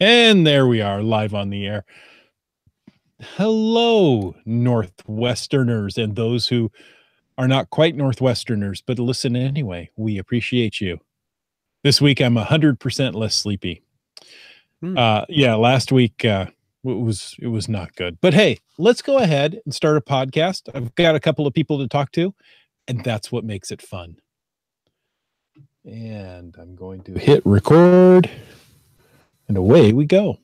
And there we are, live on the air. Hello, Northwesterners and those who are not quite Northwesterners, but listen anyway. We appreciate you. This week, I'm 100% less sleepy. Last week it was not good. But hey, let's go ahead and start a podcast. I've got a couple of people to talk to, and that's what makes it fun. And I'm going to hit record, and away we go.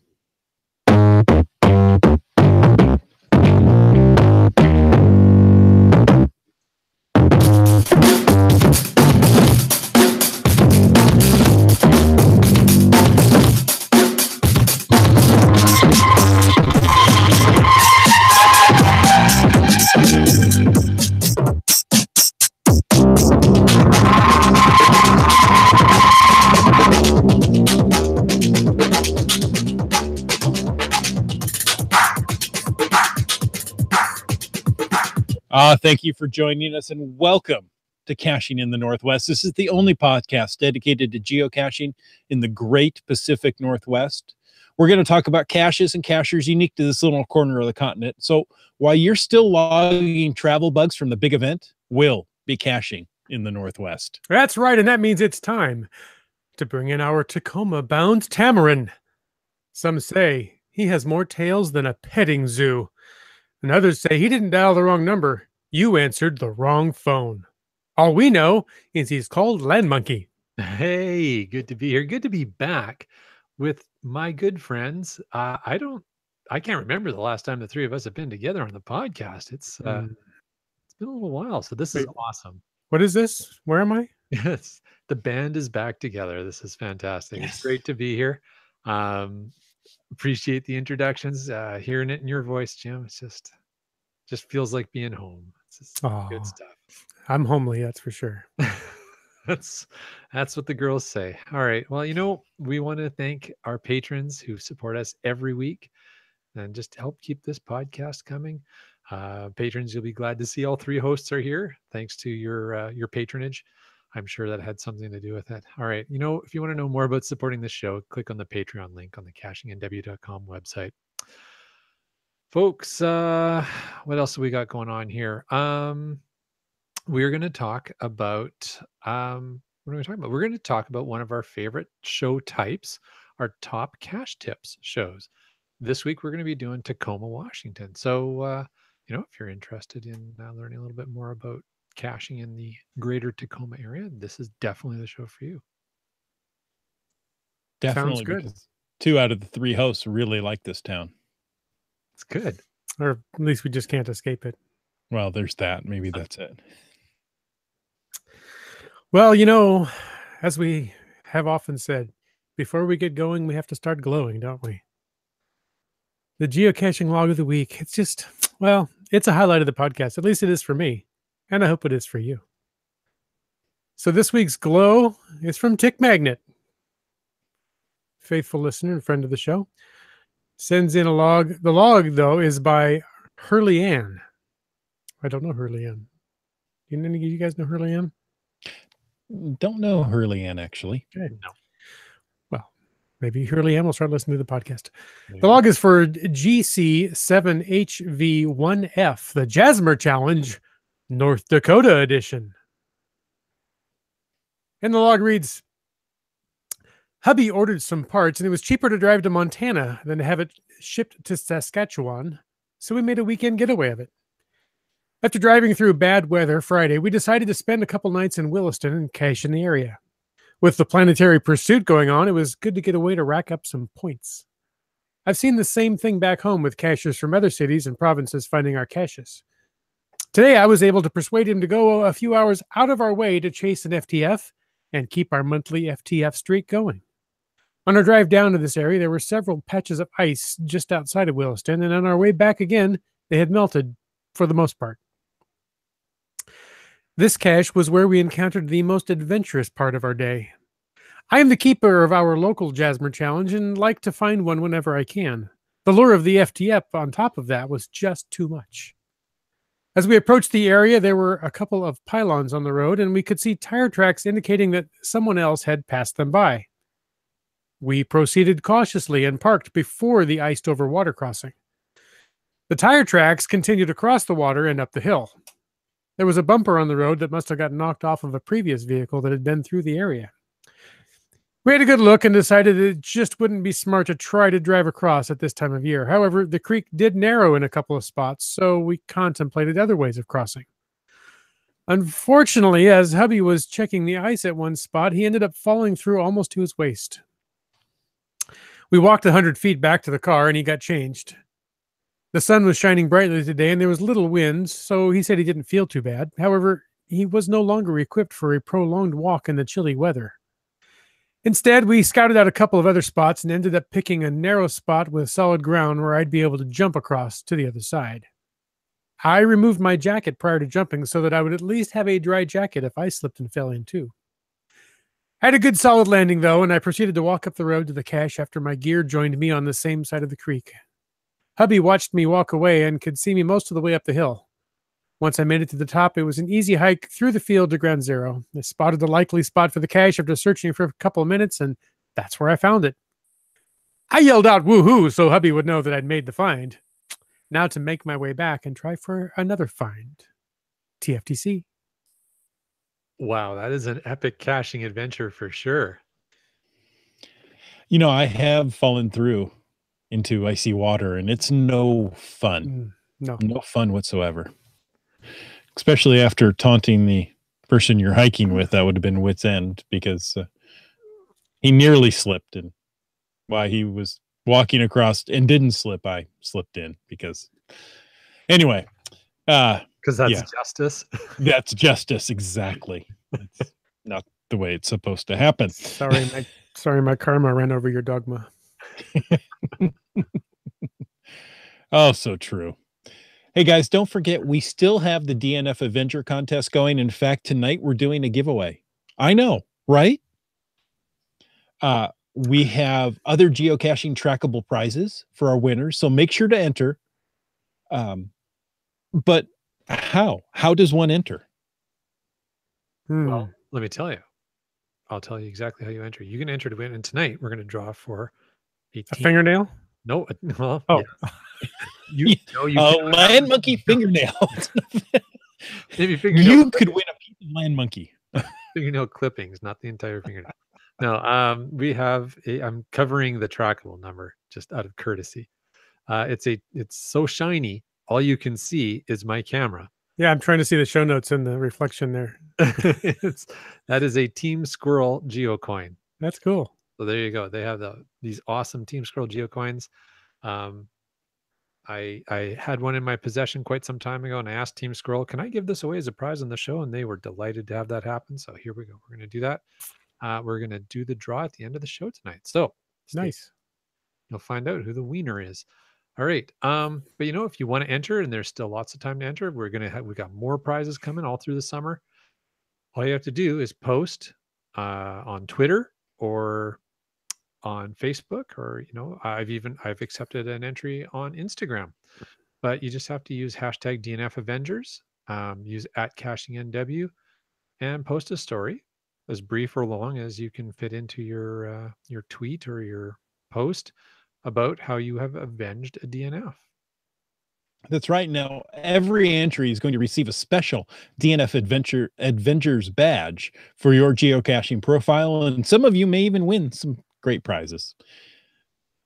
Thank you for joining us and welcome to Caching in the Northwest. This is the only podcast dedicated to geocaching in the great Pacific Northwest. We're going to talk about caches and cachers unique to this little corner of the continent. So while you're still logging travel bugs from the big event, we'll be caching in the Northwest. That's right, and that means it's time to bring in our Tacoma-bound Tamarin. Some say he has more tails than a petting zoo, and others say he didn't dial the wrong number. You answered the wrong phone. All we know is he's called Land Monkey. Hey, good to be here. Good to be back with my good friends. I can't remember the last time the three of us have been together on the podcast. It's been a little while, so this is awesome. What is this? Where am I? Yes, the band is back together. This is fantastic. Yes. It's great to be here. Appreciate the introductions. Hearing it in your voice, Jim. It's just feels like being home. It's just good stuff. I'm homely, that's for sure. That's what the girls say. All right. Well, we want to thank our patrons who support us every week and just help keep this podcast coming. Patrons, you'll be glad to see all three hosts are here. Thanks to your patronage. I'm sure that had something to do with it. All right. If you want to know more about supporting this show, click on the Patreon link on the cachingnw.com website. Folks, what else have we got going on here? We're going to talk about what are we talking about? We're going to talk about one of our favorite show types, our top cache tips shows. This week we're going to be doing Tacoma, Washington. So, if you're interested in learning a little bit more about caching in the greater Tacoma area, this is definitely the show for you. Definitely. Sounds good. Because 2 out of the 3 hosts really like this town. It's good. Or at least we just can't escape it. Well, there's that. Maybe that's it. Well, as we have often said, before we get going, we have to start glowing, don't we? The geocaching log of the week. It's just, it's a highlight of the podcast. At least it is for me. And I hope it is for you. So this week's glow is from Tick Magnet. Faithful listener and friend of the show. Sends in a log. The log, though, is by Hurley Ann. I don't know Hurley Ann. Do any of you guys know Hurley Ann? Don't know Hurley Ann, actually. Okay. No. Well, maybe Hurley Ann will start listening to the podcast. Maybe. The log is for GC7HV1F, the Jasmer Challenge, North Dakota edition. And the log reads, hubby ordered some parts, and it was cheaper to drive to Montana than to have it shipped to Saskatchewan, so we made a weekend getaway of it. After driving through bad weather Friday, we decided to spend a couple nights in Williston and cache in the area. With the planetary pursuit going on, it was good to get away to rack up some points. I've seen the same thing back home with cachers from other cities and provinces finding our caches. Today, I was able to persuade him to go a few hours out of our way to chase an FTF and keep our monthly FTF streak going. On our drive down to this area, there were several patches of ice just outside of Williston, and on our way back again, they had melted for the most part. This cache was where we encountered the most adventurous part of our day. I am the keeper of our local Jasmer Challenge and like to find one whenever I can. The lure of the FTF on top of that was just too much. As we approached the area, there were a couple of pylons on the road, and we could see tire tracks indicating that someone else had passed them by. We proceeded cautiously and parked before the iced-over water crossing. The tire tracks continued across the water and up the hill. There was a bumper on the road that must have got knocked off of a previous vehicle that had been through the area. We had a good look and decided it just wouldn't be smart to try to drive across at this time of year. However, the creek did narrow in a couple of spots, so we contemplated other ways of crossing. Unfortunately, as hubby was checking the ice at one spot, he ended up falling through almost to his waist. We walked 100 feet back to the car and he got changed. The sun was shining brightly today and there was little wind, so he said he didn't feel too bad. However, he was no longer equipped for a prolonged walk in the chilly weather. Instead, we scouted out a couple of other spots and ended up picking a narrow spot with solid ground where I'd be able to jump across to the other side. I removed my jacket prior to jumping so that I would at least have a dry jacket if I slipped and fell in too. I had a good solid landing though, and I proceeded to walk up the road to the cache after my gear joined me on the same side of the creek. Hubby watched me walk away and could see me most of the way up the hill. Once I made it to the top, it was an easy hike through the field to ground zero. I spotted the likely spot for the cache after searching for a couple of minutes, and that's where I found it. I yelled out woohoo so hubby would know that I'd made the find. Now to make my way back and try for another find. TFTC. Wow, that is an epic caching adventure for sure. You know, I have fallen through into icy water, and it's no fun. No fun whatsoever. Especially after taunting the person you're hiking with, that would have been wit's end, because he nearly slipped, and while he was walking across and didn't slip, I slipped in because anyway. Because that's justice. That's justice, exactly. It's not the way it's supposed to happen. Sorry, my karma ran over your dogma. Oh, so true. Hey guys, don't forget, we still have the DNF Avenger contest going. In fact, tonight we're doing a giveaway. I know, right? We have other geocaching trackable prizes for our winners, so make sure to enter. But how does one enter? Well, let me tell you. I'll tell you exactly how you enter. You can enter to win, and tonight we're going to draw for a fingernail. No, well, oh, yeah. A land monkey fingernail. Maybe fingernail. You could win a piece of land monkey. Fingernail clippings, not the entire fingernail. No, we have I'm covering the trackable number just out of courtesy. It's so shiny, all you can see is my camera. Yeah, I'm trying to see the show notes in the reflection there. That is a Team Squirrel geocoin. That's cool. So there you go. They have these awesome Team Squirrel geocoins. I had one in my possession quite some time ago, and I asked Team Squirrel, can I give this away as a prize on the show? And they were delighted to have that happen. So here we go. We're going to do that. We're going to do the draw at the end of the show tonight. So nice. You'll find out who the wiener is. All right. But if you want to enter, and there's still lots of time to enter, we got more prizes coming all through the summer. All you have to do is post on Twitter or on Facebook, or I've accepted an entry on Instagram. But you just have to use hashtag DNF Avengers, use @CachingNW, and post a story as brief or long as you can fit into your tweet or your post about how you have avenged a DNF. That's right. Now, every entry is going to receive a special DNF Avengers badge for your geocaching profile, and some of you may even win some great prizes.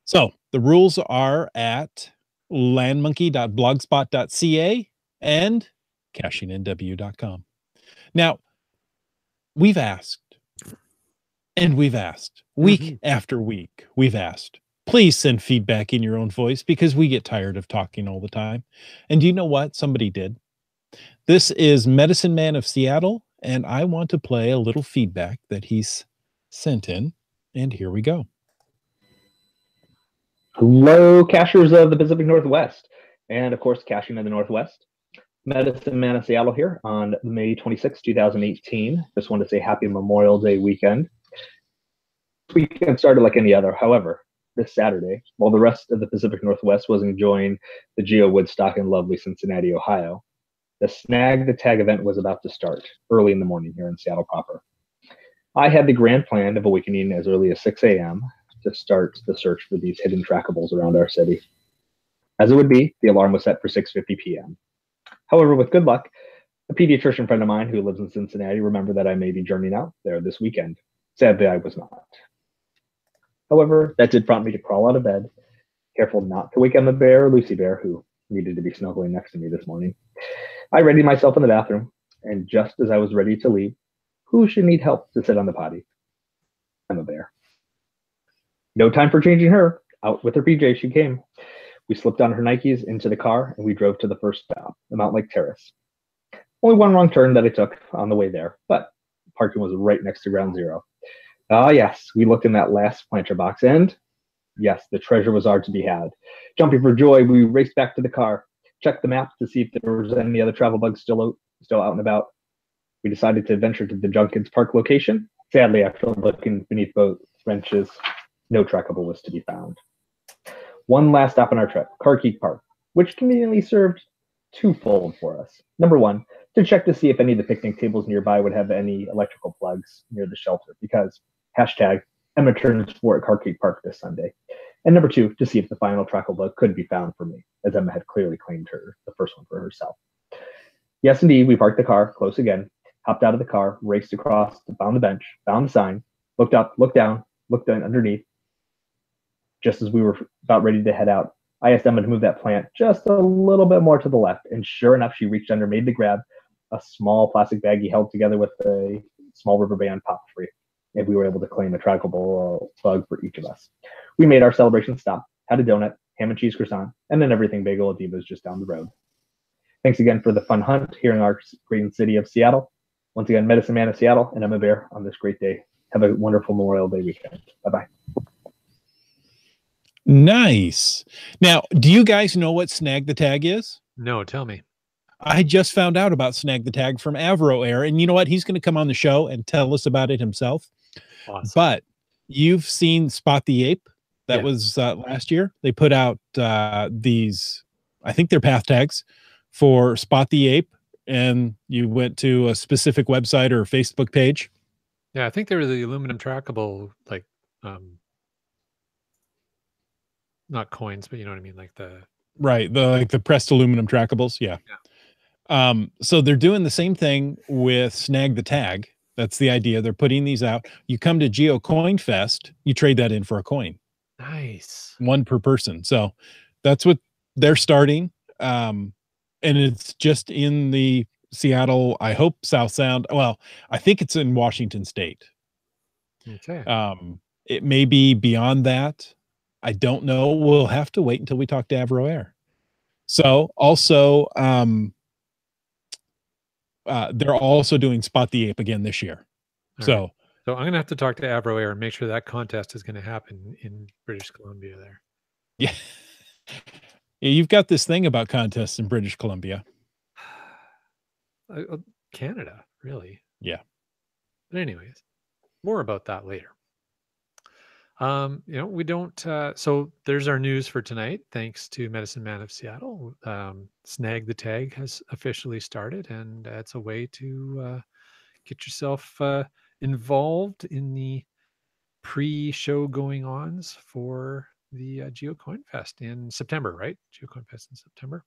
So the rules are at landmonkey.blogspot.ca and cachingnw.com. Now, we've asked, and we've asked, week after week, we've asked, please send feedback in your own voice, because we get tired of talking all the time. And you know what? Somebody did. This is Medicine Man of Seattle, and I want to play a little feedback that he's sent in, and here we go. Hello, cachers of the Pacific Northwest, and of course, caching in the Northwest. Medicine Man of Seattle here on May 26, 2018. Just wanted to say happy Memorial Day weekend. This weekend started like any other. However, this Saturday, while the rest of the Pacific Northwest was enjoying the Geo Woodstock in lovely Cincinnati, Ohio, the Snag the Tag event was about to start early in the morning here in Seattle proper. I had the grand plan of awakening as early as 6 a.m. to start the search for these hidden trackables around our city. As it would be, the alarm was set for 6:50 p.m. However, with good luck, a pediatrician friend of mine who lives in Cincinnati remembered that I may be journeying out there this weekend. Sadly, I was not. However, that did prompt me to crawl out of bed, careful not to wake Emma Bear or Lucy Bear, who needed to be snuggling next to me this morning. I readied myself in the bathroom, and just as I was ready to leave, who should need help to sit on the potty? Emma Bear. No time for changing her. Out with her PJ she came. We slipped on her Nikes into the car, and we drove to the first stop, the Mount Lake Terrace. Only one wrong turn that I took on the way there, but parking was right next to Ground Zero. Ah, yes, we looked in that last planter box, and yes, the treasure was ours to be had. Jumping for joy, we raced back to the car, checked the map to see if there was any other travel bugs still out and about. We decided to venture to the Junkins Park location. Sadly, after looking beneath both wrenches, no trackable was to be found. One last stop on our trip, Carkeek Park, which conveniently served twofold for us. Number one, to check to see if any of the picnic tables nearby would have any electrical plugs near the shelter, because hashtag Emma turns 4 at Carkeek Park this Sunday. And number two, to see if the final trackable bug could be found for me, as Emma had clearly claimed the first one for herself. Yes, indeed, we parked the car close again, hopped out of the car, raced across, found the bench, found the sign, looked up, looked down underneath. Just as we were about ready to head out, I asked Emma to move that plant just a little bit more to the left, and sure enough, she reached under, made the grab, a small plastic baggie held together with a small rubber band popped free, and we were able to claim a trackable bug for each of us. We made our celebration stop, had a donut, ham and cheese croissant, and an everything bagel at Diva's just down the road. Thanks again for the fun hunt here in our green city of Seattle. Once again, Medicine Man of Seattle and Emma Bear on this great day. Have a wonderful Memorial Day weekend. Bye-bye. Nice. Now, do you guys know what Snag the Tag is? No, tell me. I just found out about Snag the Tag from Avro Air, and you know what? He's going to come on the show and tell us about it himself. Awesome. But you've seen Spot the Ape. That Yeah. was last year. They put out these, I think they're path tags for Spot the Ape, and you went to a specific website or Facebook page. Yeah, I think they were the aluminum trackable, like, not coins, but you know what I mean, like the Right, the pressed aluminum trackables. Yeah. So they're doing the same thing with Snag the Tag. That's the idea. They're putting these out. You come to Geo Coin Fest, you trade that in for a coin. nice. One per person. So that's what they're starting. And it's just in the Seattle, I hope South Sound. Well, I think it's in Washington State. Okay. It may be beyond that. I don't know. We'll have to wait until we talk to Avro Air. So also, they're also doing Spot the Ape again this year. All So right. So I'm gonna have to talk to Avro Air and make sure that contest is gonna happen in British Columbia there. yeah. Yeah, you've got this thing about contests in British Columbia. Canada, really. Yeah. But anyways, more about that later. We don't. So there's our news for tonight. Thanks to Medicine Man of Seattle. Snag the Tag has officially started, and it's a way to get yourself involved in the pre-show going-ons for the GeoCoin Fest in September, right? GeoCoin Fest in September.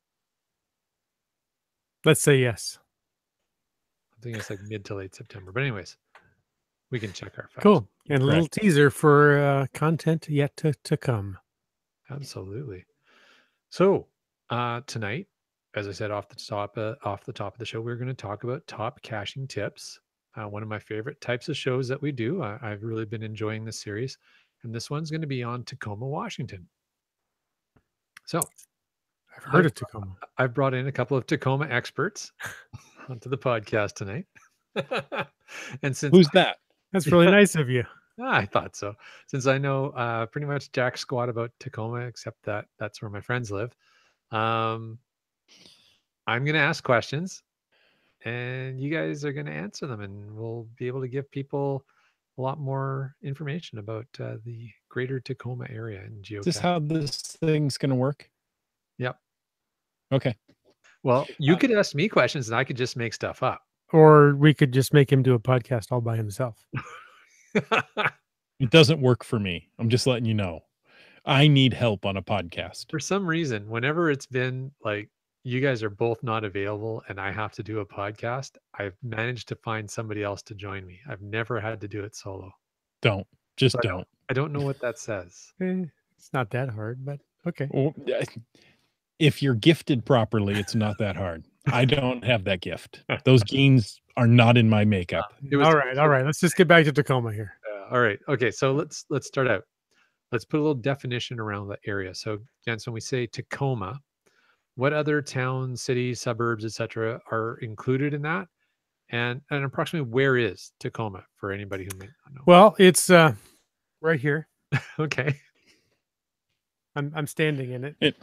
Let's say yes. I think it's like mid to late September. But anyways, we can check our facts. Cool. And a little Correct. teaser for content yet to come. Absolutely. So tonight, as I said off the top of the show, we're going to talk about top caching tips. One of my favorite types of shows that we do. I've really been enjoying this series, and this one's going to be on Tacoma, Washington. So I've heard of Tacoma. I've brought in a couple of Tacoma experts onto the podcast tonight. And since Who's that? That's really nice of you. I thought so. Since I know pretty much jack squat about Tacoma, except that that's where my friends live. I'm going to ask questions, and you guys are going to answer them, and we'll be able to give people a lot more information about the greater Tacoma area and geocaching. Is this how this thing's going to work? Yep. Okay. Well, you could ask me questions, and I could just make stuff up. Or we could just make him do a podcast all by himself. It doesn't work for me. I'm just letting you know. I need help on a podcast. For some reason, whenever it's been like you guys are both not available and I have to do a podcast, I've managed to find somebody else to join me. I've never had to do it solo. Don't. Just So don't. I don't know what that says. It's not that hard, but okay. Well, if you're gifted properly, it's not that hard. I don't have that gift. Those genes are not in my makeup. All right. Let's just get back to Tacoma here. All right. Okay. So let's start out. Let's put a little definition around the area. So, Jens, when we say Tacoma, what other towns, cities, suburbs, etc., are included in that? And approximately where is Tacoma for anybody who may not know? Well, it's right here. Okay. I'm standing in it.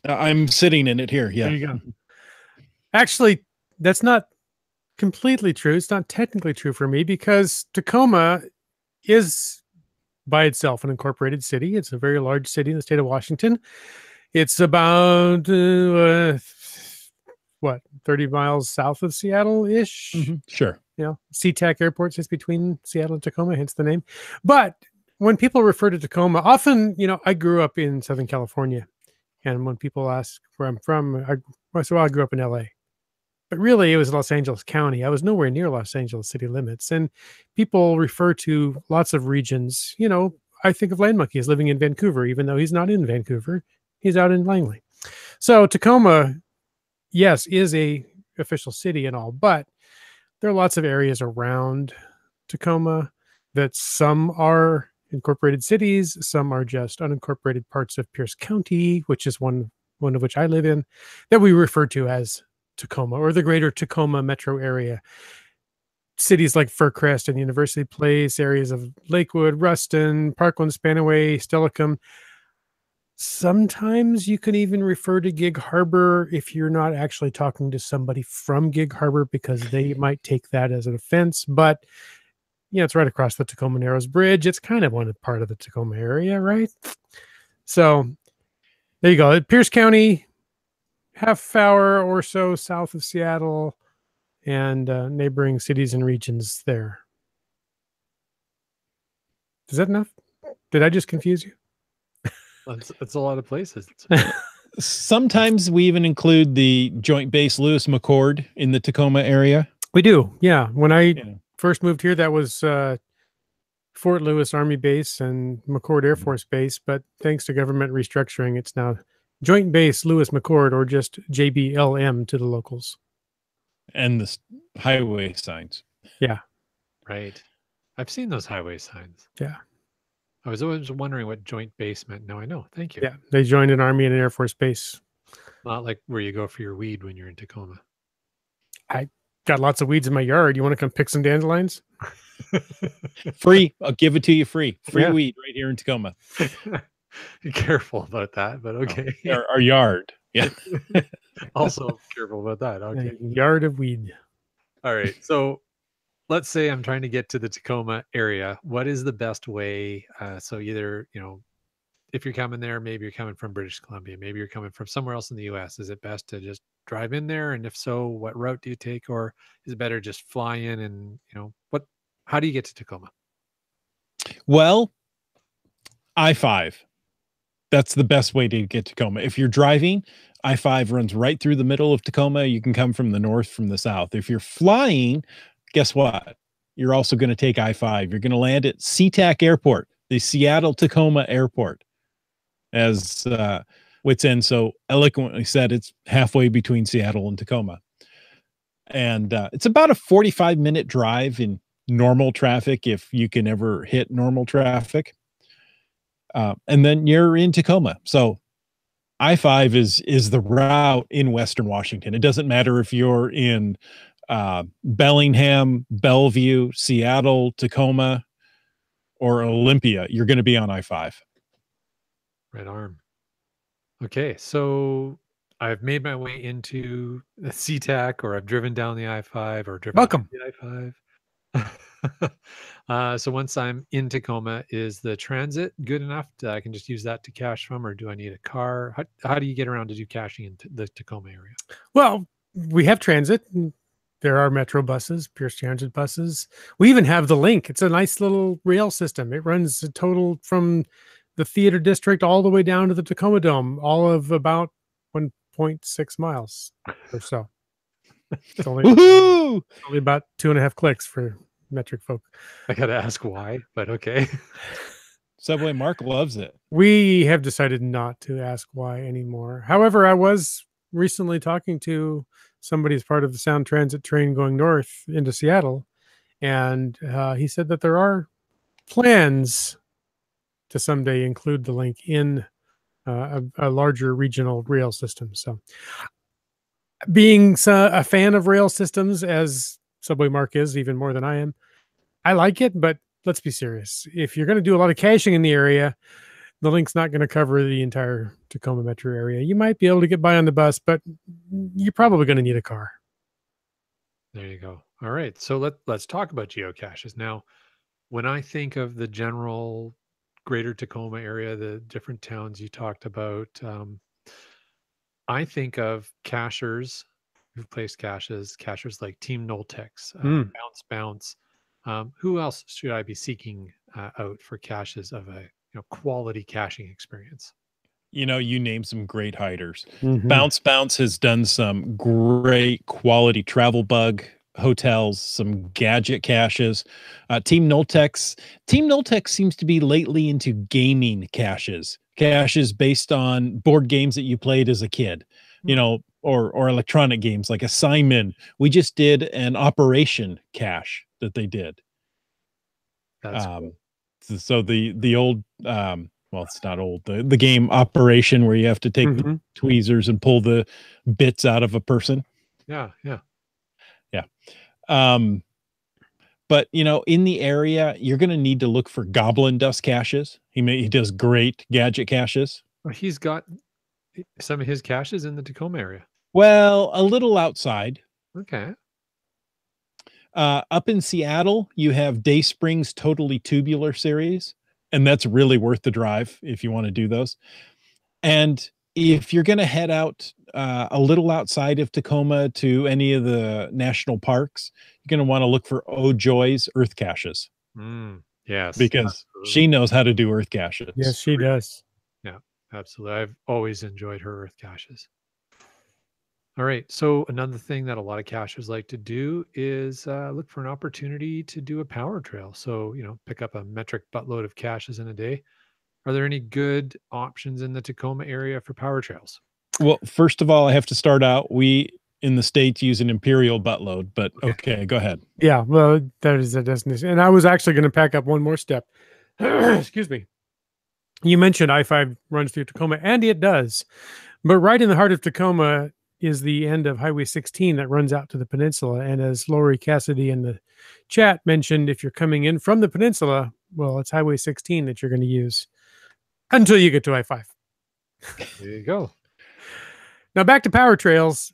I'm sitting in it here. Yeah. There you go. Actually, that's not completely true. It's not technically true for me because Tacoma is by itself an incorporated city. It's a very large city in the state of Washington. It's about 30 miles south of Seattle-ish. Mm-hmm. Sure. SeaTac Airport sits between Seattle and Tacoma, hence the name. But when people refer to Tacoma, often, I grew up in Southern California. And when people ask where I'm from, I say, well, I grew up in LA. But really, it was Los Angeles County. I was nowhere near Los Angeles city limits. And people refer to lots of regions. I think of Land Monkey as living in Vancouver, even though he's not in Vancouver. He's out in Langley. So Tacoma, yes, is a official city and all, but there are lots of areas around Tacoma that some are incorporated cities, some are just unincorporated parts of Pierce County, which is one of which I live in, that we refer to as Tacoma or the greater Tacoma metro area. Cities like Fircrest and University Place, areas of Lakewood, Ruston, Parkland, Spanaway, Stellicum. Sometimes you can even refer to Gig Harbor if you're not actually talking to somebody from Gig Harbor, because they might take that as an offense. But it's right across the Tacoma Narrows Bridge. It's kind of part of the Tacoma area, right? So there you go. Pierce County, half hour or so south of Seattle, and neighboring cities and regions there. Is that enough? Did I just confuse you? It's a lot of places. Sometimes we even include the Joint Base Lewis McChord in the Tacoma area. We do, yeah. When I first moved here, that was Fort Lewis Army Base and McChord Air Force Base. But thanks to government restructuring, it's now Joint Base Lewis McChord, or just JBLM to the locals. And the highway signs. Yeah. Right. I've seen those highway signs. Yeah. I was always wondering what joint base meant. Now I know. Thank you. Yeah. They joined an Army and an Air Force base. Not like where you go for your weed when you're in Tacoma. I got lots of weeds in my yard. You want to come pick some dandelions? Free. I'll give it to you free. Free weed right here in Tacoma. Be careful about that, but okay. Our yard. Yeah. Also careful about that. Okay. A yard of weed. All right. So let's say I'm trying to get to the Tacoma area. What is the best way? So either, if you're coming there, maybe you're coming from British Columbia, maybe you're coming from somewhere else in the US. Is it best to just drive in there? And if so, what route do you take? Or is it better just fly in and, how do you get to Tacoma? Well, I-5. That's the best way to get to Tacoma. If you're driving, I-5 runs right through the middle of Tacoma. You can come from the north, from the south. If you're flying, guess what? You're also going to take I-5. You're going to land at SeaTac Airport, the Seattle-Tacoma Airport. As Wits End so eloquently said, it's halfway between Seattle and Tacoma. And it's about a 45-minute drive in normal traffic, if you can ever hit normal traffic. And then you're in Tacoma. So I-5 is the route in Western Washington. It doesn't matter if you're in Bellingham, Bellevue, Seattle, Tacoma, or Olympia. You're going to be on I-5. Right arm. Okay, so I've made my way into the SeaTac, or I've driven down the I-5, or driven Welcome. the I-5. So once I'm in Tacoma, is the transit good enough that I can just use that to cache from, or do I need a car? How do you get around to do caching in the Tacoma area? Well, we have transit. there are metro buses, Pierce Transit buses. We even have the Link. It's a nice little rail system. It runs a total from the theater district all the way down to the Tacoma Dome, all of about 1.6 miles or so. It's only about 2.5 clicks for metric folk. I gotta ask why, but okay. Subway Mark loves it. We have decided not to ask why anymore. However, I was recently talking to somebody as part of the Sound Transit train going north into Seattle, and he said that there are plans to someday include the Link in a larger regional rail system. So, being a fan of rail systems, as Subway Mark is, even more than I am, I like it, but let's be serious. If you're going to do a lot of caching in the area, the Link's not going to cover the entire Tacoma metro area. You might be able to get by on the bus, but you're probably going to need a car. There you go. All right. So let's talk about geocaches. Now, when I think of the general greater Tacoma area, the different towns you talked about, I think of cachers who've placed cachers like Team Noltex, Bounce. Who else should I be seeking out for caches of a quality caching experience? You name some great hiders. Mm-hmm. Bounce has done some great quality travel bug hotels, some gadget caches. Team Noltex seems to be lately into gaming caches based on board games that you played as a kid, or electronic games like Assignment. We just did an Operation cache that they did. That's cool. So the old well, it's not old, the game Operation, where you have to take the tweezers and pull the bits out of a person. Yeah. But in the area, you're going to need to look for Goblin Dust caches. He does great gadget caches. Well, he's got some of his caches in the Tacoma area. Well, a little outside. Okay. Up in Seattle, you have Day Spring's Totally Tubular series, and that's really worth the drive if you want to do those. And if you're going to head out a little outside of Tacoma to any of the national parks, you're going to want to look for Oh Joy's Earth caches. Yes, because absolutely. she knows how to do Earth caches. Yes, she does. Yeah, absolutely. I've always enjoyed her Earth caches. All right. So another thing that a lot of cachers like to do is look for an opportunity to do a power trail. So, pick up a metric buttload of caches in a day. Are there any good options in the Tacoma area for power trails? Well, first of all, I have to start out. We in the States use an Imperial buttload, but okay, go ahead. Yeah, well, that is a destination. And I was actually going to pack up one more step. Excuse me. You mentioned I-5 runs through Tacoma, and it does. But right in the heart of Tacoma is the end of Highway 16 that runs out to the peninsula. And as Lori Cassidy in the chat mentioned, if you're coming in from the peninsula, well, it's Highway 16 that you're going to use until you get to I-5. There you go. Now back to power trails.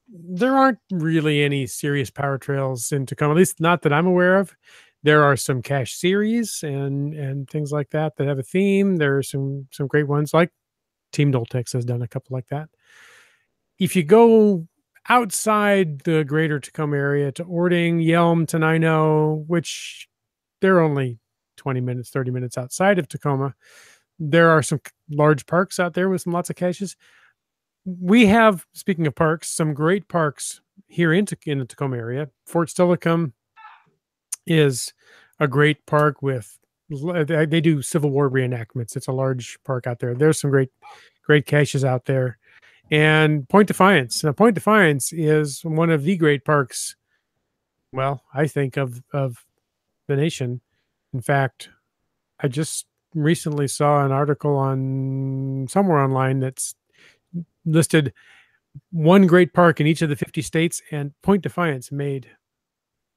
There aren't really any serious power trails in Tacoma, at least not that I'm aware of. There are some cache series and things like that have a theme. There are some great ones, like Team Noltex has done a couple like that. If you go outside the greater Tacoma area to Ording, Yelm, Tenino, which they're only 20 minutes, 30 minutes outside of Tacoma, there are some large parks out there with lots of caches. We have, speaking of parks, some great parks here in the Tacoma area. Fort Steilacoom is a great park with, they do Civil War reenactments. It's a large park out there. There's some great caches out there. And Point Defiance. Now, Point Defiance is one of the great parks, well, I think, of the nation. In fact, I just recently saw an article on somewhere online that's listed one great park in each of the 50 states, and Point Defiance made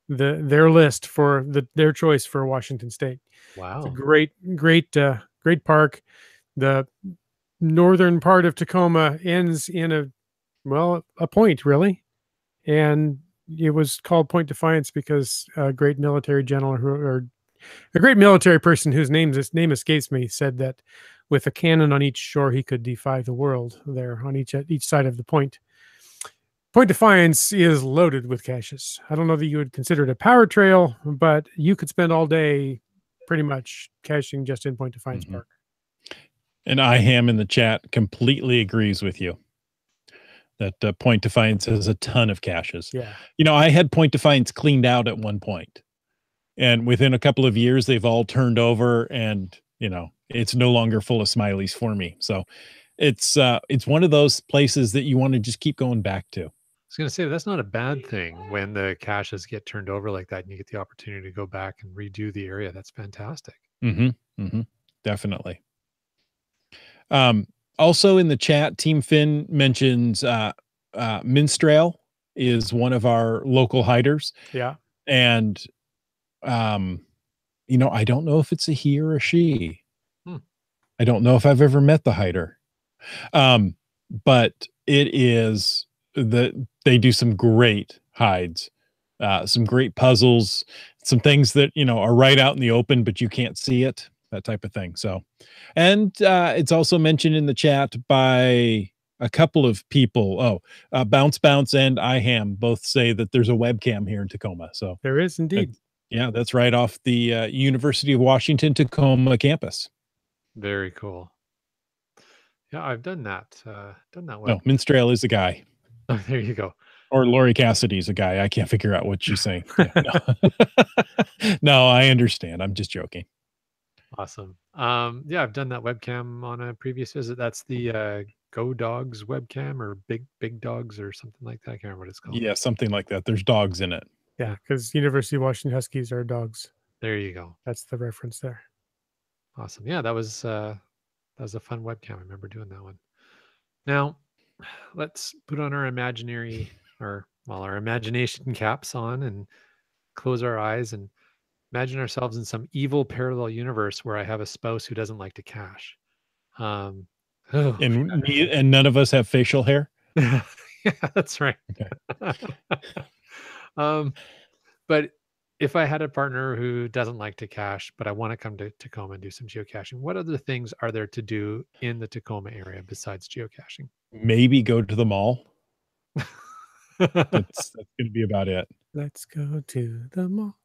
their list for their choice for Washington State. Wow. It's a great park. The northern part of Tacoma ends in a point, really. And it was called Point Defiance because a great military general or a great military person whose name escapes me said that with a cannon on each shore, he could defy the world there on each side of the point. Point Defiance is loaded with caches. I don't know that you would consider it a power trail, but you could spend all day pretty much caching just in Point Defiance Mhm. Park. And IHAM in the chat completely agrees with you that Point Defiance has a ton of caches. Yeah. You know, I had Point Defiance cleaned out at one point, and within a couple of years, they've all turned over, and you know, it's no longer full of smileys for me. So it's one of those places that you want to just keep going back to. I was going to say that's not a bad thing when the caches get turned over like that and you get the opportunity to go back and redo the area. That's fantastic. Definitely. Also in the chat, Team Finn mentions Minstrel is one of our local hiders. Yeah. And you know, I don't know if it's a he or a she. I don't know if I've ever met the hider. But it is they do some great hides, some great puzzles, some things that, you know, are right out in the open, but you can't see it, that type of thing. So, and it's also mentioned in the chat by a couple of people. Bounce and IHAM both say that there's a webcam here in Tacoma. So there is indeed. Yeah, that's right off the University of Washington Tacoma campus. Very cool. Yeah, I've done that. No, Minstrel is a guy. Oh, there you go. Or Lori Cassidy's a guy. I can't figure out what she's saying. Yeah, no. No, I understand. I'm just joking. Awesome. Yeah, I've done that webcam on a previous visit. That's the Go Dogs webcam or Big Dogs or something like that. I can't remember what it's called. Yeah, something like that. There's dogs in it. Yeah, because University of Washington Huskies are dogs. There you go. That's the reference there. Awesome. Yeah, that was a fun webcam. I remember doing that one. Now, let's put on our our imagination caps on and close our eyes and imagine ourselves in some evil parallel universe where I have a spouse who doesn't like to cache. And none of us have facial hair. Yeah, that's right. Okay. But if I had a partner who doesn't like to cache, but I want to come to Tacoma and do some geocaching, what other things are there to do in the Tacoma area besides geocaching? Maybe go to the mall. That's going to be about it. Let's go to the mall.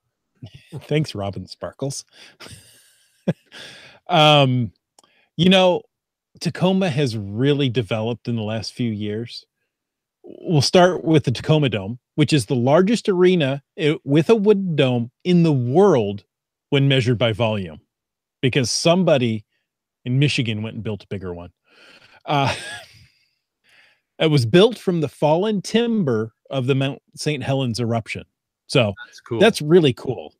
Thanks, Robin Sparkles. You know, Tacoma has really developed in the last few years. We'll start with the Tacoma Dome, which is the largest arena with a wooden dome in the world when measured by volume, because somebody in Michigan went and built a bigger one. It was built from the fallen timber of the Mount St. Helens eruption. So that's cool. That's really cool.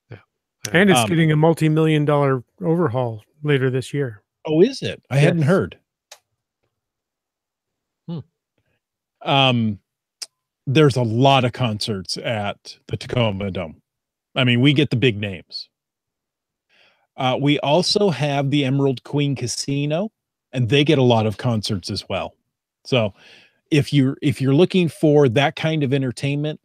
Yeah. And it's getting a multi-million-dollar overhaul later this year. Oh, is it? I hadn't heard. There's a lot of concerts at the Tacoma Dome. I mean, we get the big names. We also have the Emerald Queen Casino, and they get a lot of concerts as well. So if you're looking for that kind of entertainment,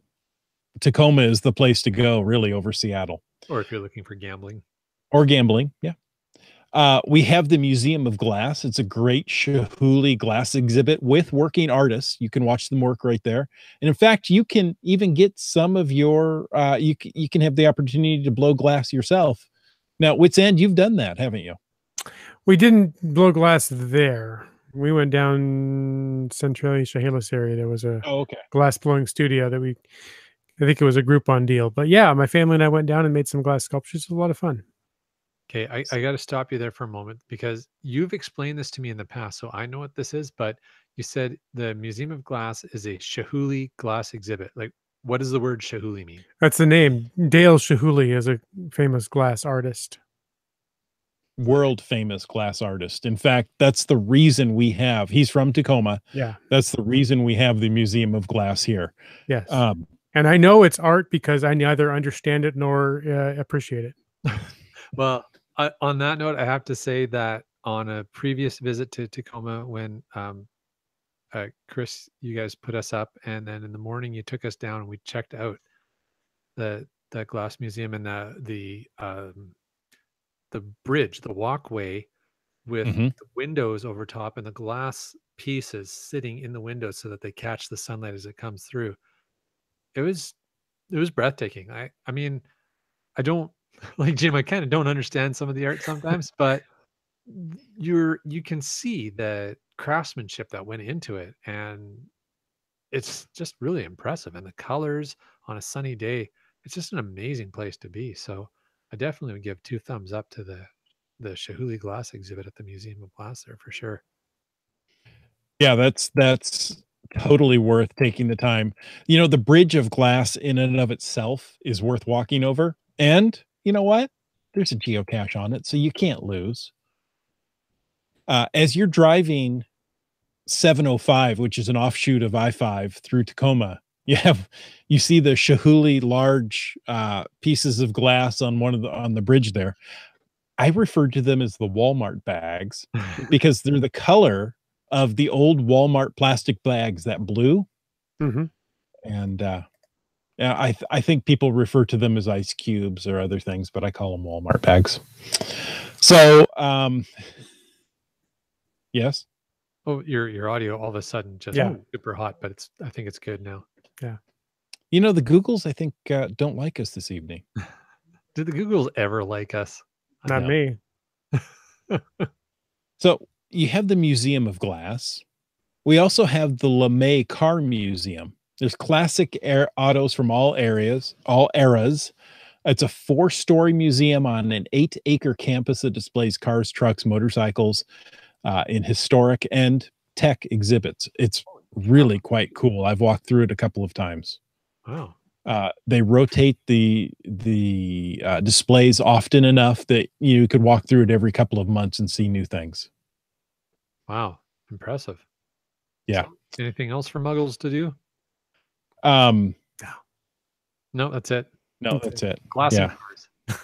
Tacoma is the place to go, really, over Seattle. Or if you're looking for gambling. Or gambling, yeah. We have the Museum of Glass. It's a great Chihuly glass exhibit with working artists. You can watch them work right there. And in fact, you can even get some of your, you can have the opportunity to blow glass yourself. Now, Wits End, you've done that, haven't you? We didn't blow glass there. We went down Centralia Chehalis area. There was a glass blowing studio that I think it was a Groupon deal. But yeah, my family and I went down and made some glass sculptures. It was a lot of fun. Okay, I got to stop you there for a moment because you've explained this to me in the past, so I know what this is, but you said the Museum of Glass is a Chihuly glass exhibit. Like, what does the word Chihuly mean? That's the name. Dale Chihuly is a famous glass artist. World famous glass artist. In fact, that's the reason he's from Tacoma. Yeah. That's the reason we have the Museum of Glass here. Yes. And I know it's art because I neither understand it nor appreciate it. Well, on that note, I have to say that on a previous visit to Tacoma, when Chris, you guys put us up, and then in the morning you took us down and we checked out the glass museum and the bridge, the walkway with Mhm. the windows over top and the glass pieces sitting in the windows so that they catch the sunlight as it comes through. It was breathtaking. I mean, I don't like Jim, I kind of don't understand some of the art sometimes, but you can see the craftsmanship that went into it, and it's just really impressive. And the colors on a sunny day, it's just an amazing place to be. So I definitely would give 2 thumbs up to the Shahuli glass exhibit at the Museum of Glass there for sure. Yeah, that's totally worth taking the time. You know, the bridge of glass in and of itself is worth walking over. And you know what? There's a geocache on it, so you can't lose. As you're driving 705, which is an offshoot of I-5 through Tacoma, you see the Shahuli large pieces of glass on on the bridge there. I refer to them as the Walmart bags because they're the color of the old Walmart plastic bags, that blue. Mhm. And yeah, I think people refer to them as ice cubes or other things, but I call them Walmart bags. So, yes. Oh, your audio all of a sudden just Yeah. super hot, but I think it's good now. You know, the Googles, I think, don't like us this evening. Did the Googles ever like us? Not know. me. So you have the Museum of Glass. We also have the Lemay Car Museum. There's classic autos from all eras. It's a 4-story museum on an 8-acre campus that displays cars, trucks, motorcycles, in historic and tech exhibits. It's really quite cool. I've walked through it a couple of times. Wow. They rotate the displays often enough that you could walk through it every couple of months and see new things. Wow. Impressive. Yeah. So, anything else for Muggles to do? No, that's it. No, that's it. Glass and cars. If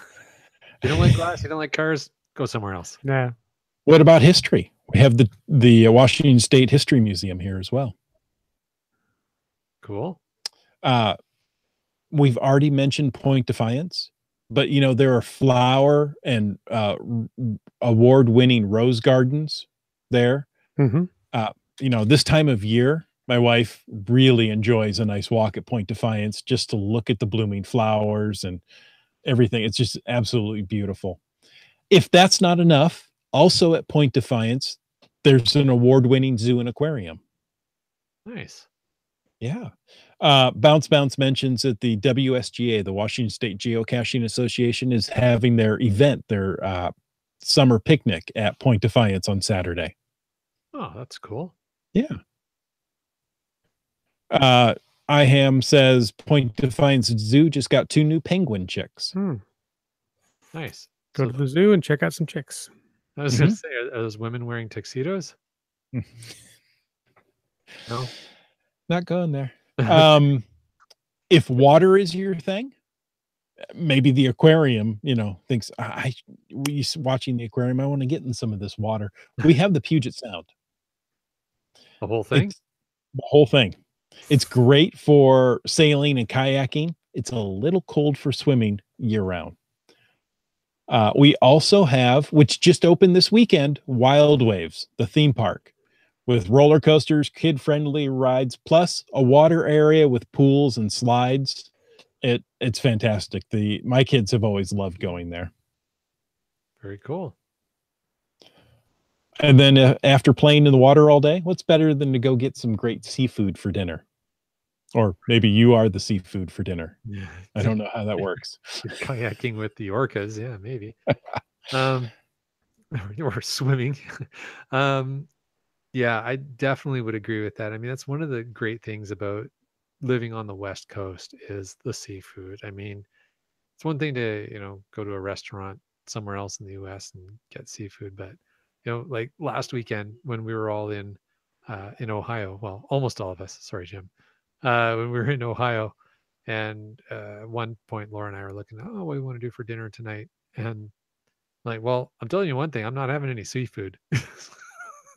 you don't like glass, you don't like cars, go somewhere else. Yeah. What about history? We have the Washington State History Museum here as well. Cool. We've already mentioned Point Defiance, but you know there are flower and award-winning rose gardens there. Mhm. You know, this time of year, my wife really enjoys a nice walk at Point Defiance just to look at the blooming flowers and everything. It's just absolutely beautiful. If that's not enough, also at Point Defiance, there's an award-winning zoo and aquarium. Nice. Yeah. Bounce mentions that the WSGA, the Washington State Geocaching Association, is having their event, their summer picnic at Point Defiance on Saturday. Oh, that's cool. Yeah. IHAM says Point Defiance Zoo just got 2 new penguin chicks. Nice. Go to the zoo and check out some chicks. I was going to say, are those women wearing tuxedos? No. Not going there. If water is your thing, maybe the aquarium, you know, thinks watching the aquarium, I want to get in some of this water. We have the Puget Sound. The whole thing? The whole thing. It's great for sailing and kayaking. It's a little cold for swimming year round. We also have, which just opened this weekend, Wild Waves, the theme park, with roller coasters, kid-friendly rides, plus a water area with pools and slides. It's fantastic. My kids have always loved going there. Very cool. And then after playing in the water all day, what's better than to go get some great seafood for dinner? Or maybe you are the seafood for dinner. Yeah. I don't know how that works. Kayaking with the orcas. Yeah, maybe. Or swimming. Yeah, I definitely would agree with that. I mean, that's one of the great things about living on the West Coast is the seafood. I mean, it's one thing to, go to a restaurant somewhere else in the US and get seafood, but like last weekend when we were all in Ohio, well, almost all of us, sorry, Jim, when we were in Ohio, and at one point Laura and I were looking at, what do we want to do for dinner tonight? And like, well, I'm telling you one thing, I'm not having any seafood.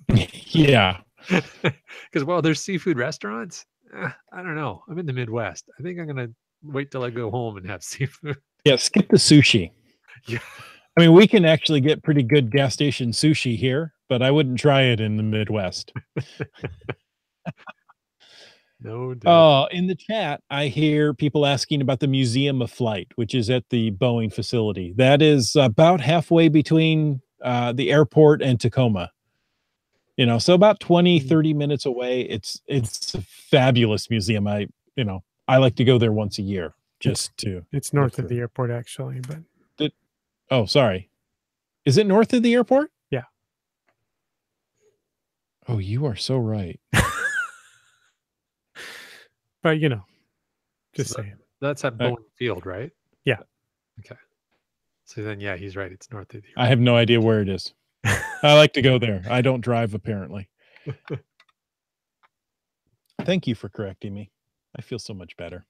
Yeah. Because while there's seafood restaurants, I don't know. I'm in the Midwest. I think I'm going to wait till I go home and have seafood. Yeah, skip the sushi. Yeah. I mean, we can actually get pretty good gas station sushi here, but I wouldn't try it in the Midwest. No doubt. Oh, in the chat, I hear people asking about the Museum of Flight, which is at the Boeing facility. That is about halfway between the airport and Tacoma. You know, so about 20, 30 minutes away. It's a fabulous museum. I like to go there once a year just to. It's north of the airport, actually, but. Oh, sorry. Is it north of the airport? Yeah. Oh, you are so right. But, just saying. That's at Bowen Field, right? Yeah. Okay. So then, yeah, he's right. It's north of the airport. I have no idea where it is. I like to go there. I don't drive, apparently. Thank you for correcting me. I feel so much better.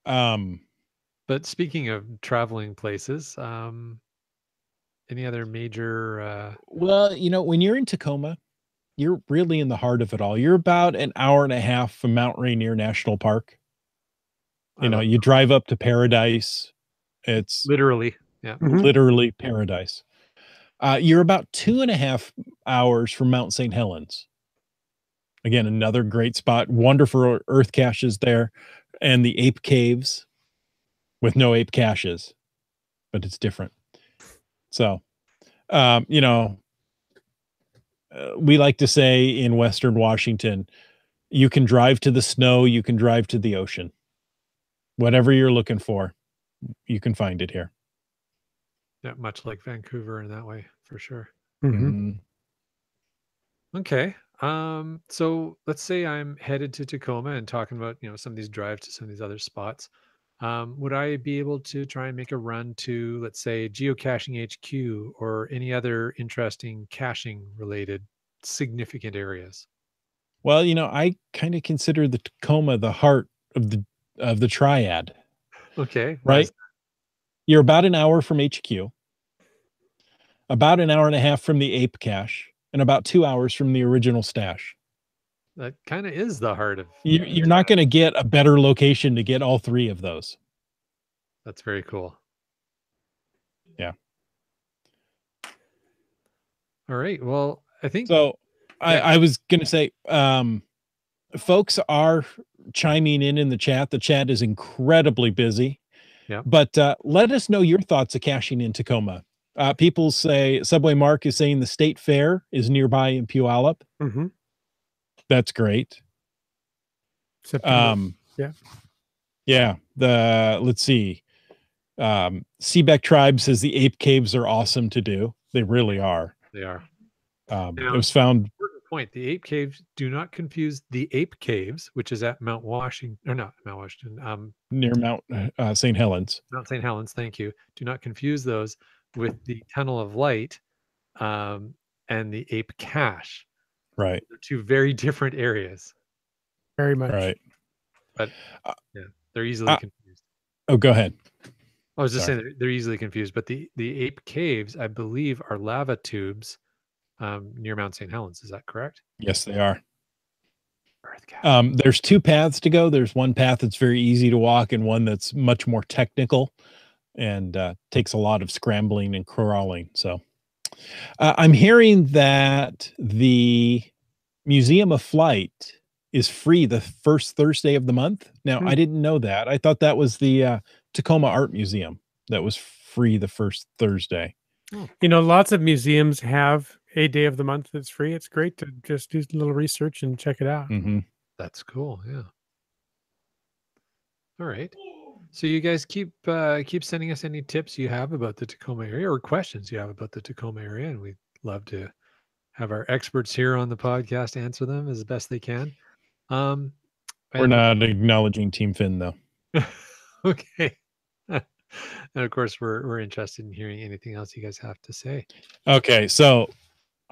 But speaking of traveling places, any other major? Well, when you're in Tacoma, you're really in the heart of it all. You're about an hour and a half from Mount Rainier National Park. You drive up to Paradise. It's literally, yeah, literally paradise. You're about 2.5 hours from Mount St. Helens. Again, another great spot. Wonderful earth caches there, and the Ape Caves with no ape caches, but it's different. So, we like to say in Western Washington, you can drive to the snow, you can drive to the ocean. Whatever you're looking for, you can find it here. Yeah, much like Vancouver in that way, for sure. Mm-hmm. Okay. So let's say I'm headed to Tacoma and talking about, some of these drives to some of these other spots. Would I be able to try and make a run to, let's say, Geocaching HQ or any other interesting caching related significant areas? Well, I kind of consider the Tacoma the heart of the triad. Okay. Right? You're about an hour from HQ, about an hour and a half from the Ape Cache, and about 2 hours from the original stash. That kind of is the heart of. You're not going to get a better location to get all three of those. That's very cool. Yeah. All right. Well, I think so. I was going to say, folks are chiming in the chat. The chat is incredibly busy. Yeah. But let us know your thoughts of caching in Tacoma. People say Subway Mark is saying the State Fair is nearby in Puyallup. Mm-hmm. That's great. September. Yeah. Let's see. Seebeck Tribe says the Ape Caves are awesome to do. They really are. They are. It was found. Point. The Ape Caves, do not confuse the Ape Caves, which is at Mount Washington, or not Mount Washington, near Mount St. Helens. Mount St. Helens, thank you. Do not confuse those with the Tunnel of Light and the Ape Cache. Right. They're two very different areas. Very much. Right. But yeah, they're easily confused. Oh, go ahead. I was just saying they're easily confused, but the Ape Caves, I believe, are lava tubes near Mount St. Helens. Is that correct? Yes, they are. There's two paths to go. There's one path that's very easy to walk and one that's much more technical and takes a lot of scrambling and crawling. So I'm hearing that the Museum of Flight is free the first Thursday of the month. Now, I didn't know that. I thought that was the Tacoma Art Museum that was free the first Thursday. Lots of museums have a day of the month that's free. It's great to just do a little research and check it out. Mm-hmm. That's cool. Yeah. All right. So you guys keep sending us any tips you have about the Tacoma area or questions you have about the Tacoma area, and we'd love to have our experts here on the podcast answer them as best they can. We're not acknowledging Team Finn, though. Okay. And of course, we're interested in hearing anything else you guys have to say. Okay, so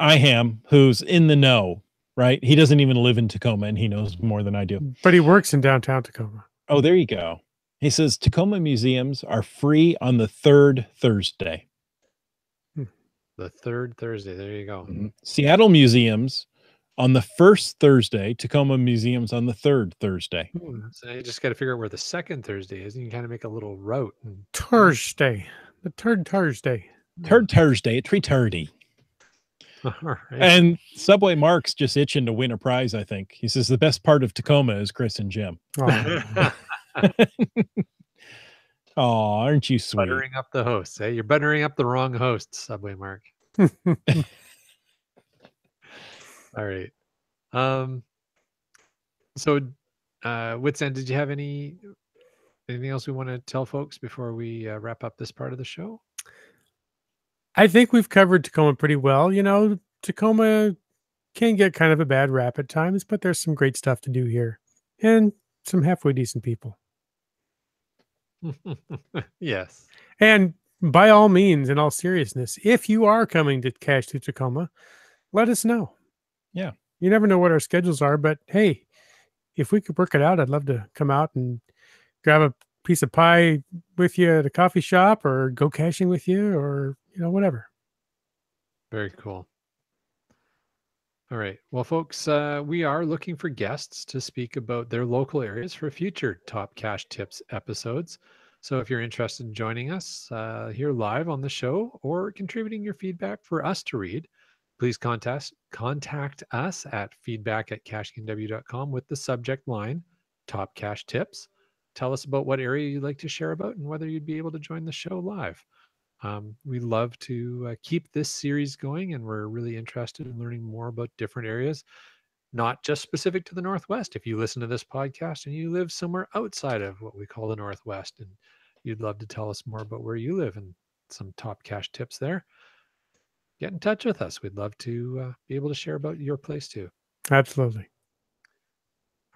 Iham, who's in the know, right? He doesn't even live in Tacoma, and he knows more than I do. But he works in downtown Tacoma. Oh, there you go. He says Tacoma museums are free on the third Thursday. The third Thursday. There you go. Mm-hmm. Seattle museums on the first Thursday. Tacoma museums on the third Thursday. So you just got to figure out where the second Thursday is, and you can kind of make a little route. Thursday. The Turd Thursday. Turd Thursday at 3:30. All right. And Subway Mark's just itching to win a prize, I think. He says the best part of Tacoma is Chris and Jim. Oh, Oh, aren't you sweet? Buttering up the hosts. Hey, you're buttering up the wrong host, Subway Mark. All right. So Wits End, did you have anything else we want to tell folks before we wrap up this part of the show? I think we've covered Tacoma pretty well. You know, Tacoma can get kind of a bad rap at times, but there's some great stuff to do here and some halfway decent people. Yes. And by all means, in all seriousness, if you are coming to Cache to Tacoma, let us know. Yeah. You never know what our schedules are, but hey, if we could work it out, I'd love to come out and grab a piece of pie with you at a coffee shop or go caching with you or, you know, whatever. Very cool. All right. Well, folks, we are looking for guests to speak about their local areas for future Top Cache Tips episodes. So if you're interested in joining us here live on the show or contributing your feedback for us to read, please contact us at feedback@cachingw.com with the subject line Top Cache Tips. Tell us about what area you'd like to share about and whether you'd be able to join the show live. We love to keep this series going, and we're really interested in learning more about different areas, not just specific to the Northwest. If you listen to this podcast and you live somewhere outside of what we call the Northwest, and you'd love to tell us more about where you live and some top cache tips there, get in touch with us. We'd love to be able to share about your place too. Absolutely.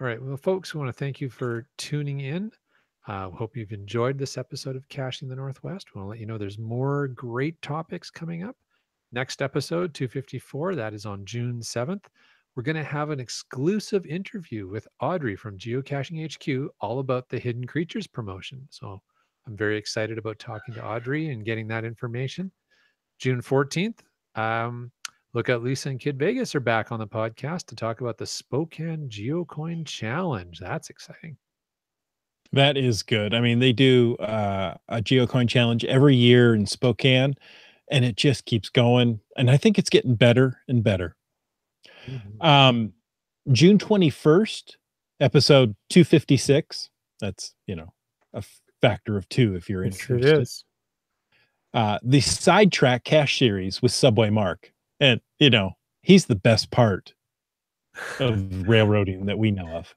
All right. Well, folks, we want to thank you for tuning in. Hope you've enjoyed this episode of Caching the Northwest. We want to let you know there's more great topics coming up. Next episode, 254, that is on June 7th. We're going to have an exclusive interview with Audrey from Geocaching HQ all about the Hidden Creatures promotion. So I'm very excited about talking to Audrey and getting that information. June 14th, look out, Lisa and Kid Vegas are back on the podcast to talk about the Spokane GeoCoin Challenge. That's exciting. That is good. I mean, they do a GeoCoin challenge every year in Spokane, and it just keeps going. And I think it's getting better and better. Mm-hmm. June 21st, episode 256. That's, you know, a factor of 2 if you're interested. It is. The Sidetrack Cache series with Subway Mark. And, you know, he's the best part of railroading that we know of.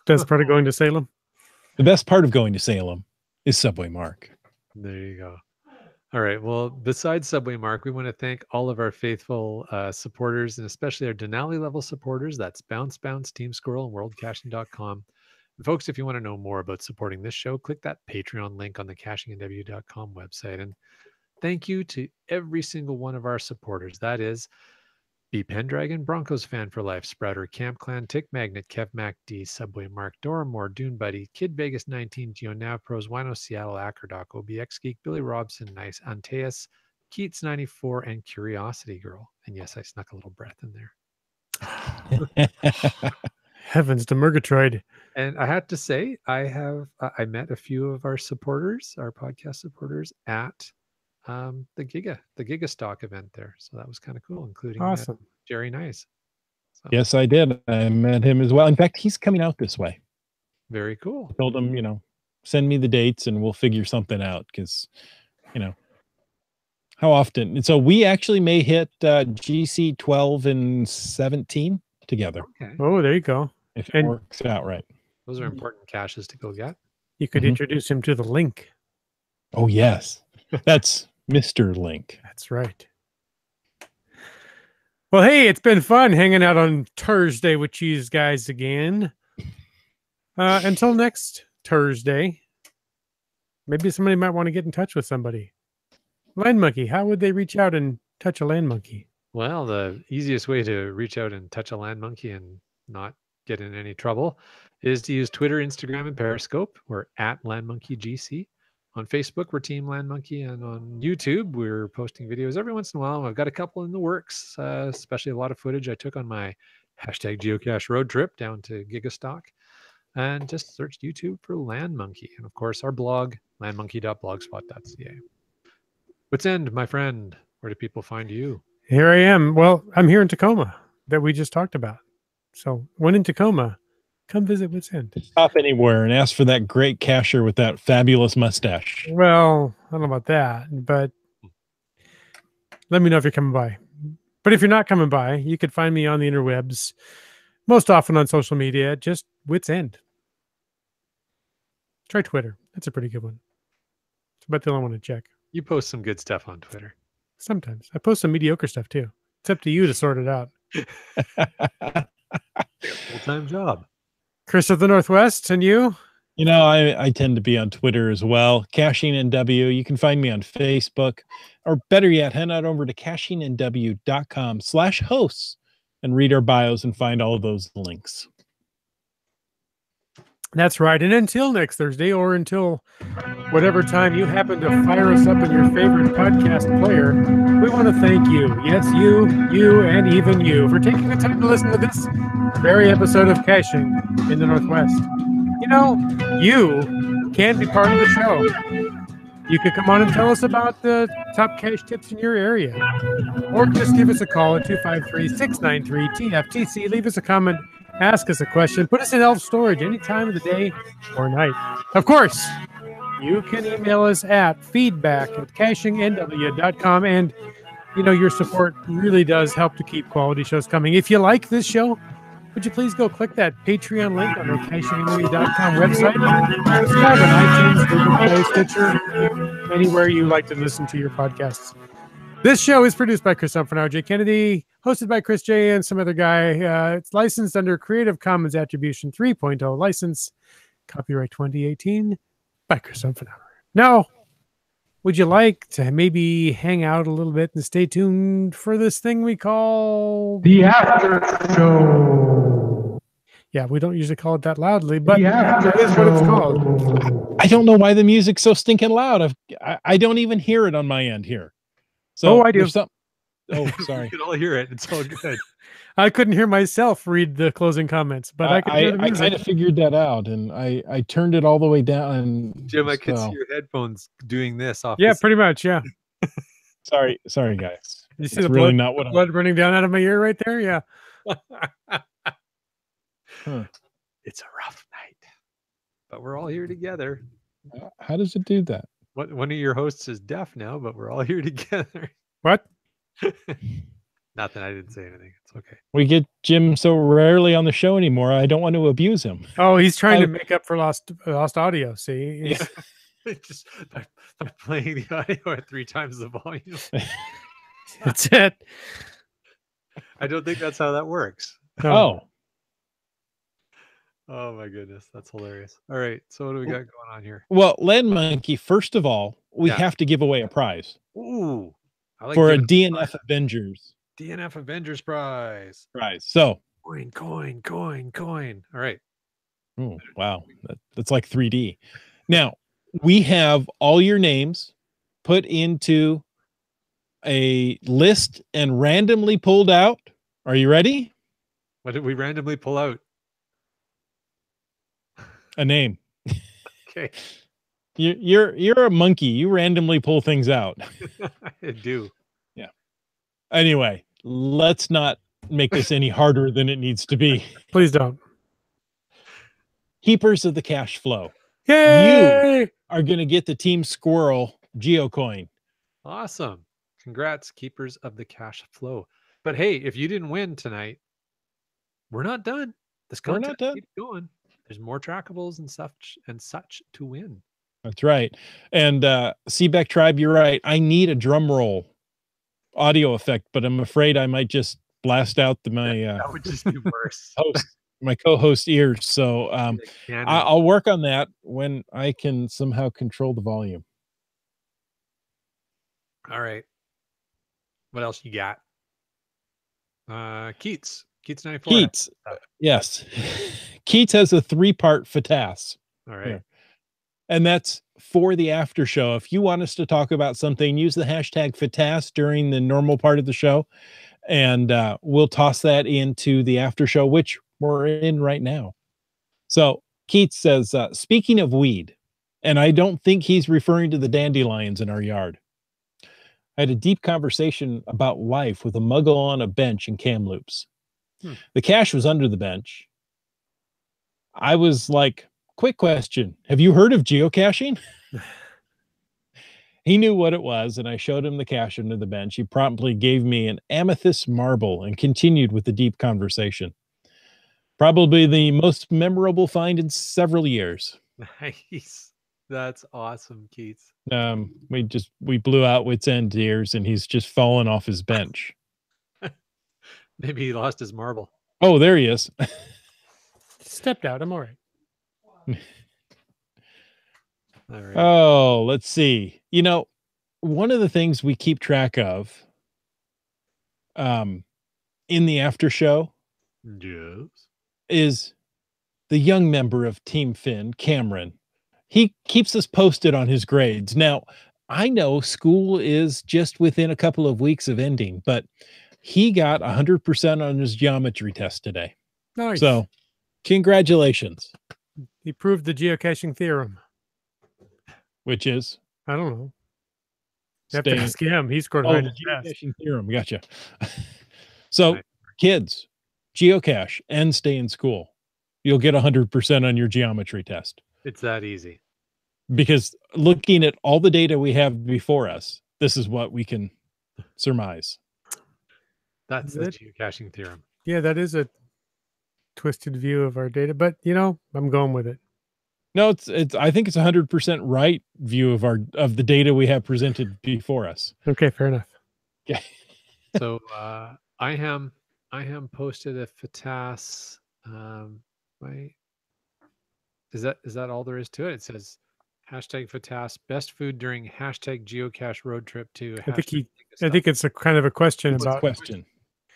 Best part of going to Salem. The best part of going to Salem is Subway Mark. There you go. All right. Well, besides Subway Mark, we want to thank all of our faithful supporters and especially our Denali level supporters. That's Bounce Bounce, Team Squirrel, and WorldCaching.com. And folks, if you want to know more about supporting this show, click that Patreon link on the CachingNW.com website. And thank you to every single one of our supporters. That is B Pendragon, Broncos fan for life, Sprouter, Camp Clan, Tick Magnet, Kev Mac D, Subway Mark, Doramore, Dune Buddy, Kid Vegas 19, Geo Nav Pros, Wino Seattle, Acrodoc, OBX Geek, Billy Robson, Nice, Antaeus, Keats 94, and Curiosity Girl. And yes, I snuck a little breath in there. Heavens to Murgatroyd. And I had to say, I met a few of our supporters, our podcast supporters, at the Giga Stock event there. So that was kind of cool, including Awesome. Jerry Nice. So, Yes, I did. I met him as well. In fact, he's coming out this way. very cool. I told him, you know, send me the dates and we'll figure something out because, you know, how often. And so we actually may hit GC 12 and 17 together. Okay. Oh, there you go. If it And- works out right. Those are important caches to go get. You could Mhm. introduce him to the link. Oh, yes. That's Mr. Link. That's right. Well, hey, it's been fun hanging out on Thursday with you guys again. Until next Thursday, maybe somebody might want to get in touch with somebody. Land Monkey, how would they reach out and touch a land monkey? Well, the easiest way to reach out and touch a land monkey and not get in any trouble is to use Twitter, Instagram, and Periscope. We're at LandMonkeyGC. On Facebook, we're Team Land Monkey, and on YouTube, we're posting videos every once in a while. I've got a couple in the works, especially a lot of footage I took on my #geocache road trip down to Gigastock. And just search YouTube for Land Monkey. And of course, our blog, landmonkey.blogspot.ca. What's End, my friend? Where do people find you? Here I am. Well, I'm here in Tacoma that we just talked about. So when in Tacoma, come visit Wits End. Stop anywhere and ask for that great cashier with that fabulous mustache. Well, I don't know about that, but let me know if you're coming by. But if you're not coming by, you could find me on the interwebs, most often on social media, just Wits End. Try Twitter. That's a pretty good one. It's about the only one to check. You post some good stuff on Twitter. Sometimes. I post some mediocre stuff too. It's up to you to sort it out. Full-time job. Chris of the Northwest, and you? You know, I tend to be on Twitter as well. Caching NW. You can find me on Facebook, or better yet, head on over to cachingnw.com/hosts and read our bios and find all of those links. That's right. And until next Thursday, or until whatever time you happen to fire us up in your favorite podcast player, we want to thank you. Yes, you, and even you for taking the time to listen to this very episode of Caching in the Northwest. You know, you can be part of the show. You can come on and tell us about the top cache tips in your area. Or just give us a call at 253-693-TFTC. Leave us a comment. Ask us a question. Put us in elf storage any time of the day or night. Of course, you can email us at feedback@cachingnw.com. And, you know, your support really does help to keep quality shows coming. If you like this show, would you please go click that Patreon link on our cachingnw.com website? Subscribe on iTunes, Google Play, Stitcher, anywhere you like to listen to your podcasts. This show is produced by Chris Umfenauer, Jay Kennedy, hosted by Chris J. and some other guy. It's licensed under Creative Commons Attribution 3.0 license. Copyright 2018 by Chris Umfenauer. Now, would you like to maybe hang out a little bit and stay tuned for this thing we call The After Show? Yeah, we don't usually call it that loudly, but that is what it's called. I don't know why the music's so stinking loud. I don't even hear it on my end here. So I do. Oh, sorry. You can all hear it. It's all good. I couldn't hear myself read the closing comments, but I could hear the I music. kind of figured that out, and I turned it all the way down. And Jim, I could see your headphones doing this off. Yeah, the pretty much. Yeah. sorry, guys. You see That's the really blood, not what blood running down out of my ear right there? Yeah. It's a rough night, but we're all here together. How does it do that? One of your hosts is deaf now, but we're all here together. What? Not that I didn't say anything. It's okay. We get Jim so rarely on the show anymore. I don't want to abuse him. Oh, he's trying to make up for lost audio. See? Yeah. Just by playing the audio at 3 times the volume. That's it. I don't think that's how that works. Oh. Oh my goodness, that's hilarious. All right, so what do we got going on here? Well, Land Monkey, first of all, we Yeah. have to give away a prize Ooh, I like for a giving DNF Avengers DNF Avengers prize. prize. So, Coin. All right. oh, wow, that's like 3D. Now, we have all your names put into a list and randomly pulled out. Are you ready? What did we randomly pull out? A name. Okay. You're a monkey. You randomly pull things out. I do. Yeah. Anyway, let's not make this any harder than it needs to be. Please don't. Keepers of the cash flow. Yay! You are going to get the Team Squirrel Geocoin. Awesome. Congrats, keepers of the cash flow. But hey, if you didn't win tonight, we're not done. This We're contest not done. keeps going. There's more trackables and such to win. That's right. And Seaback Tribe, you're right. I need a drum roll audio effect, but I'm afraid I might just blast out my That would just be worse. my co-host ears. So I'll work on that when I can somehow control the volume. All right. What else you got? Keats 94. Keats. Yes. Keats has a 3-part FATAS. All right. Here. And that's for the after show. If you want us to talk about something, use the hashtag FATAS during the normal part of the show. And we'll toss that into the after show, which we're in right now. So Keats says, speaking of weed, and I don't think he's referring to the dandelions in our yard. I had a deep conversation about life with a muggle on a bench in Kamloops. The cache was under the bench. I was like, quick question. Have you heard of geocaching? He knew what it was, and I showed him the cache under the bench. He promptly gave me an amethyst marble and continued with the deep conversation. Probably the most memorable find in several years. Nice. That's awesome, Keith. We blew out wits end tears, and he's just fallen off his bench. Maybe he lost his marble. Oh, there he is. Stepped out. I'm all right. All right. Oh, let's see. You know, one of the things we keep track of in the after show Yes. is the young member of Team Finn, Cameron. He keeps us posted on his grades. Now, I know school is just within a couple of weeks of ending, but he got 100% on his geometry test today. Nice. So, congratulations. He proved the geocaching theorem. Which is? I don't know. You have to ask him. He scored high in his test. Geocaching theorem. Gotcha. So, kids, geocache and stay in school. You'll get 100% on your geometry test. It's that easy. Because looking at all the data we have before us, this is what we can surmise. That's the geocaching theorem. Yeah, that is a twisted view of our data, but you know, I'm going with it. No, it's I think it's 100% right view of the data we have presented before us. Okay, fair enough. Okay. So I am posted a FATAS. Is that all there is to it? It says hashtag FATAS best food during hashtag geocache road trip to. I think it's a kind of a question It's about a question.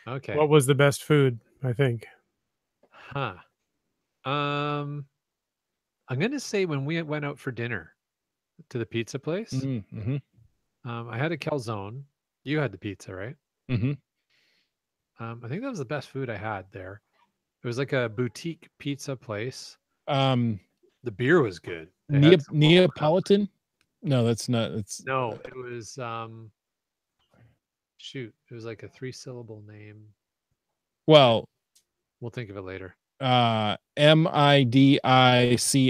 Okay. What was the best food, I think. Huh. I'm gonna say when we went out for dinner to the pizza place, Mm-hmm. I had a calzone. You had the pizza, right? Mm-hmm. I think that was the best food I had there. It was like a boutique pizza place. The beer was good. Neapolitan? No, that's not. It's No, it was shoot. It was like a 3-syllable name. well, We'll think of it later. Midici.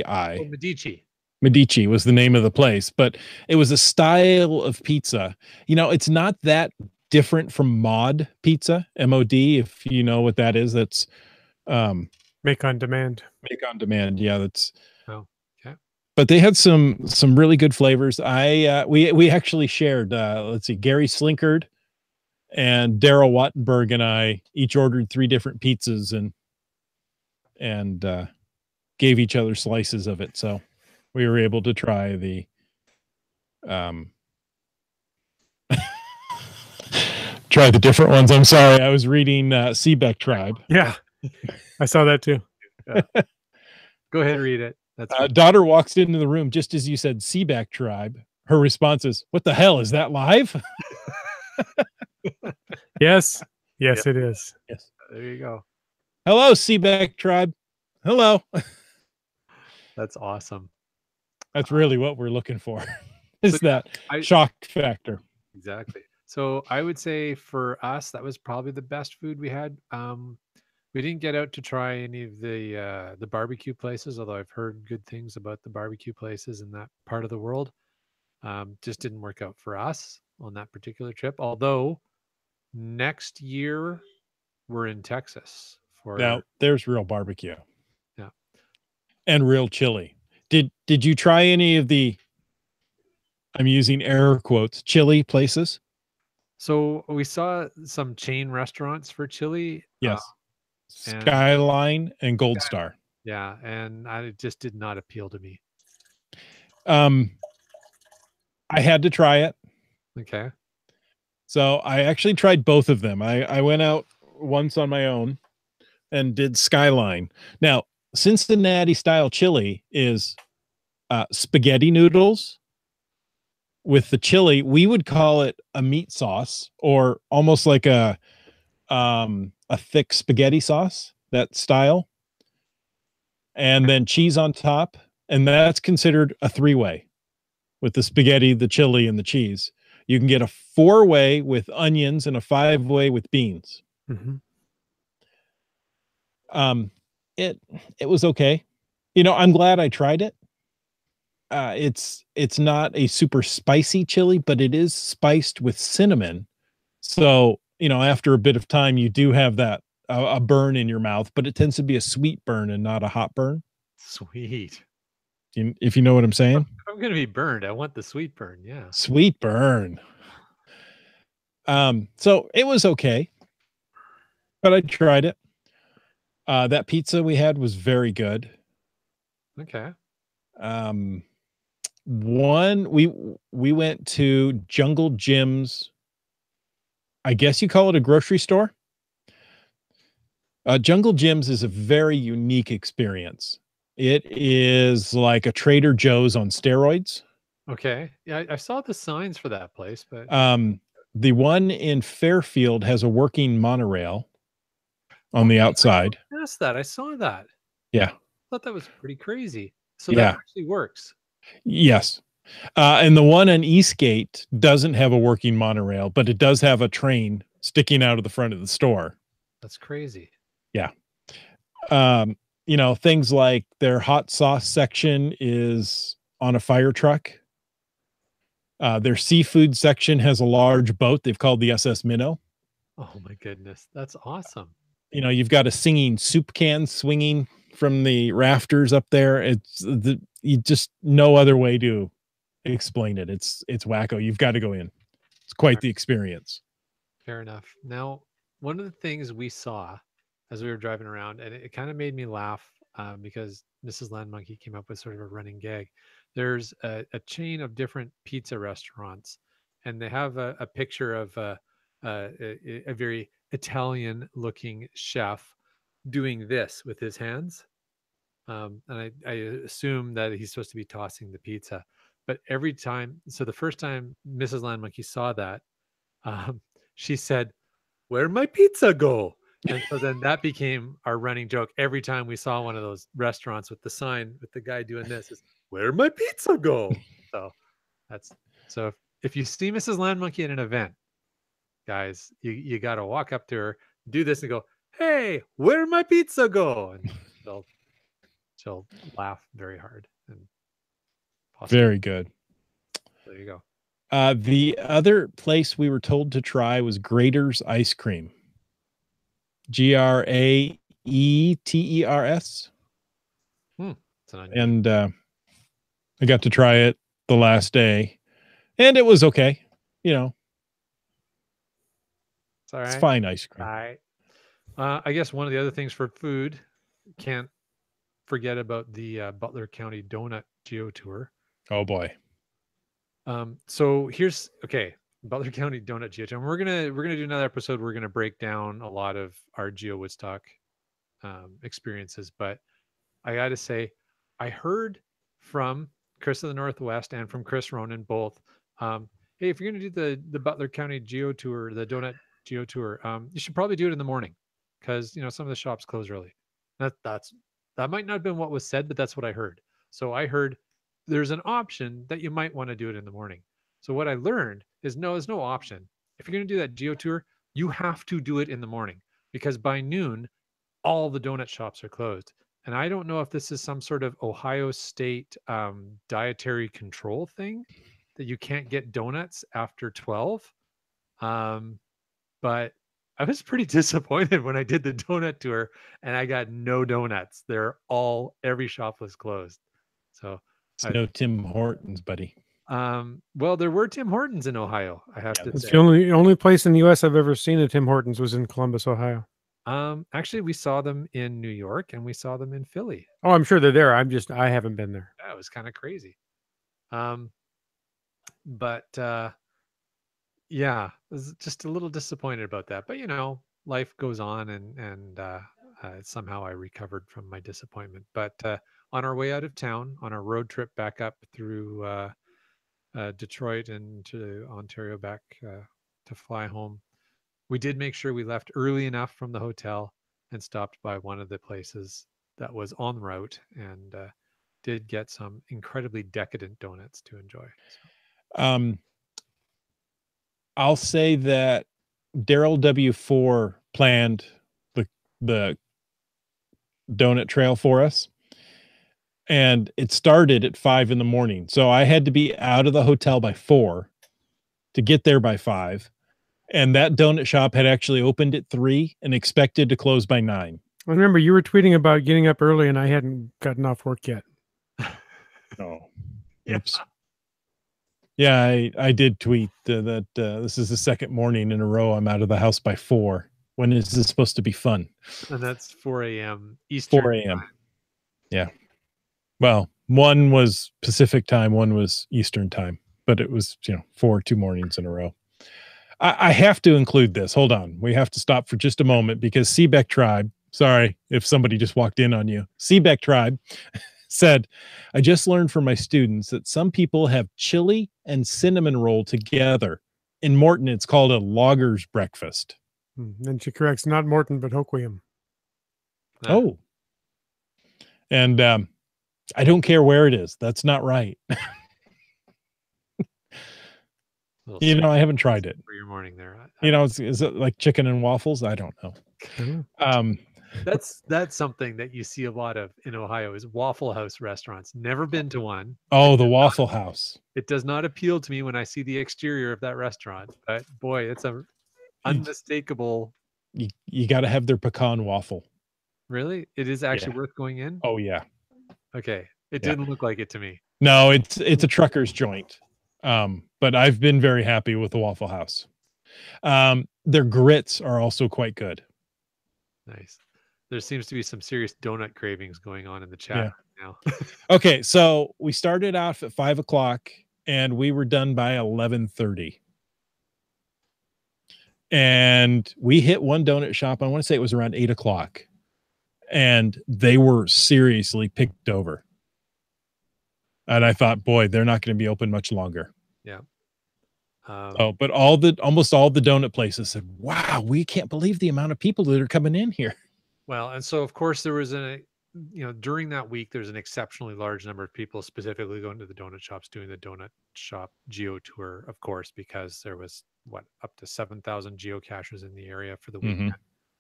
Oh, Medici. Medici was the name of the place, but it was a style of pizza. You know, it's not that different from mod pizza, MOD, if you know what that is. That's Make on demand. make on demand. Yeah, that's Okay. but they had some really good flavors. We actually shared let's see, Gary Slinkard and Daryl Wattenberg and I each ordered 3 different pizzas and gave each other slices of it. So we were able to try the try the different ones. I'm sorry, I was reading Seebeck Tribe. Yeah, I saw that too. Go ahead and read it. That's daughter walks into the room just as you said Seebeck Tribe. Her response is, "What the hell is that live?" Yes, it is. Yes. there you go. Hello, Seebeck Tribe. Hello. That's awesome. That's really what we're looking for. Is So, yeah, that shock factor? Exactly. So I would say for us, that was probably the best food we had. We didn't get out to try any of the barbecue places, although I've heard good things about the barbecue places in that part of the world. Just didn't work out for us on that particular trip. Although next year we're in Texas for Now there's real barbecue. Yeah. And real chili. Did you try any of the, I'm using air quotes, chili places? So we saw some chain restaurants for chili. Yes. and- Skyline and Gold Star. Yeah, and it just did not appeal to me. I had to try it. Okay. So I actually tried both of them. I went out once on my own and did Skyline. Now, Cincinnati style chili is spaghetti noodles with the chili. We would call it a meat sauce or almost like a thick spaghetti sauce, that style. And then cheese on top. And that's considered a 3-way with the spaghetti, the chili, and the cheese. You can get a 4-way with onions and a 5-way with beans. Mm-hmm. It was okay. I'm glad I tried it. It's not a super spicy chili, but it is spiced with cinnamon. So, after a bit of time, you do have that a burn in your mouth, but it tends to be a sweet burn and not a hot burn. Sweet. If you know what I'm saying. I'm gonna be burned. I want the sweet burn. Yeah. Sweet burn. So it was okay, but I tried it. That pizza we had was very good. Okay. We went to Jungle Jim's. I guess you call it a grocery store. Jungle Jim's is a very unique experience. It is like a Trader Joe's on steroids. Okay. Yeah, I saw the signs for that place, but The one in Fairfield has a working monorail on the outside. Past that, I saw that. Yeah. I thought that was pretty crazy. So Yeah. that actually works. Yes. And the one on Eastgate doesn't have a working monorail, but it does have a train sticking out of the front of the store. That's crazy. Yeah. Things like their hot sauce section is on a fire truck. Their seafood section has a large boat they've called the SS Minnow. Oh my goodness. That's awesome. You've got a singing soup can swinging from the rafters up there. You just no other way to explain it. It's wacko. You've got to go in. It's quite the experience. Fair enough. Now, one of the things we saw as we were driving around, and it kind of made me laugh because Mrs. Land Monkey came up with sort of a running gag. There's a chain of different pizza restaurants, and they have a picture of a very Italian-looking chef doing this with his hands. And I assume that he's supposed to be tossing the pizza. But every time, so the first time Mrs. Land Monkey saw that, she said, "Where'd my pizza go?" And so then that became our running joke. Every time we saw one of those restaurants with the sign with the guy doing this, is "Where'd my pizza go?" So if you see Mrs. Land Monkey at an event, guys, you got to walk up to her, do this, and go, "Hey, where'd my pizza go?" And she'll laugh very hard and possibly. Very good. There you go. The other place we were told to try was Grater's Ice Cream. Graeters. And I got to try it the last day, and it was okay. It's all right. It's fine ice cream. All right. I guess one of the other things for food, can't forget about the Butler County Donut Geo Tour. Oh boy. So here's Butler County Donut Geo Tour. We're gonna do another episode. We're gonna break down a lot of our Geo Woodstock experiences. But I got to say, I heard from Chris of the Northwest and from Chris Ronan both. Hey, if you're gonna do the Butler County Geo Tour, the Donut Geo Tour, you should probably do it in the morning because some of the shops close early. That might not have been what was said, but that's what I heard. So I heard there's an option that you might want to do it in the morning. So what I learned is there's no option. If you're going to do that Geo Tour, you have to do it in the morning because by noon, all the donut shops are closed. And I don't know if this is some sort of Ohio State dietary control thing that you can't get donuts after 12. But I was pretty disappointed when I did the donut tour and I got no donuts. Every shop was closed. So no Tim Hortons, buddy. Well, there were Tim Hortons in Ohio, I have to say. It's the only place in the U.S. I've ever seen a Tim Hortons was in Columbus, Ohio. Actually, we saw them in New York and we saw them in Philly. Oh, I'm sure they're there. I haven't been there. That was kind of crazy. But yeah, I was just a little disappointed about that. But life goes on, and somehow I recovered from my disappointment. But on our way out of town, on our road trip back up through Detroit and to Ontario back to fly home, we did make sure we left early enough from the hotel and stopped by one of the places that was en route and did get some incredibly decadent donuts to enjoy. So. I'll say that Daryl W4 planned the donut trail for us, and it started at 5 in the morning. So I had to be out of the hotel by 4 to get there by 5. And that donut shop had actually opened at 3 and expected to close by 9. I remember you were tweeting about getting up early, and I hadn't gotten off work yet. Oh, oops. Yeah, I did tweet that this is the second morning in a row I'm out of the house by 4. When is this supposed to be fun? And that's 4 a.m. Eastern 4 a.m. time. Yeah. Well, one was Pacific time, one was Eastern time, but it was, 2 mornings in a row. I have to include this. Hold on. We have to stop for just a moment because Seebeck Tribe, sorry if somebody just walked in on you. Seebeck Tribe said, I just learned from my students that some people have chili and cinnamon roll together. In Morton, it's called a logger's breakfast. And she corrects, not Morton, but Hoquiam. Oh. And I don't care where it is. That's not right. I haven't tried it. For your morning there. Is it like chicken and waffles? I don't know. That's something that you see a lot of in Ohio is Waffle House restaurants. Never been to one. Oh, the Waffle House. It does not appeal to me when I see the exterior of that restaurant. But boy, it's a unmistakable. You got to have their pecan waffle. Really? It is actually worth going in? Oh, yeah. Okay. It didn't look like it to me. No, it's a trucker's joint. But I've been very happy with the Waffle House. Their grits are also quite good. Nice. There seems to be some serious donut cravings going on in the chat right now. Okay, so we started off at 5 o'clock and we were done by 11:30. And we hit one donut shop. I want to say it was around 8 o'clock. And they were seriously picked over. And I thought, boy, they're not going to be open much longer. Yeah. But almost all the donut places said, wow, we can't believe the amount of people that are coming in here. Well, and so of course there was during that week, there's an exceptionally large number of people specifically going to the donut shops, doing the donut shop geo tour, of course, because there was up to 7,000 geocachers in the area for the weekend.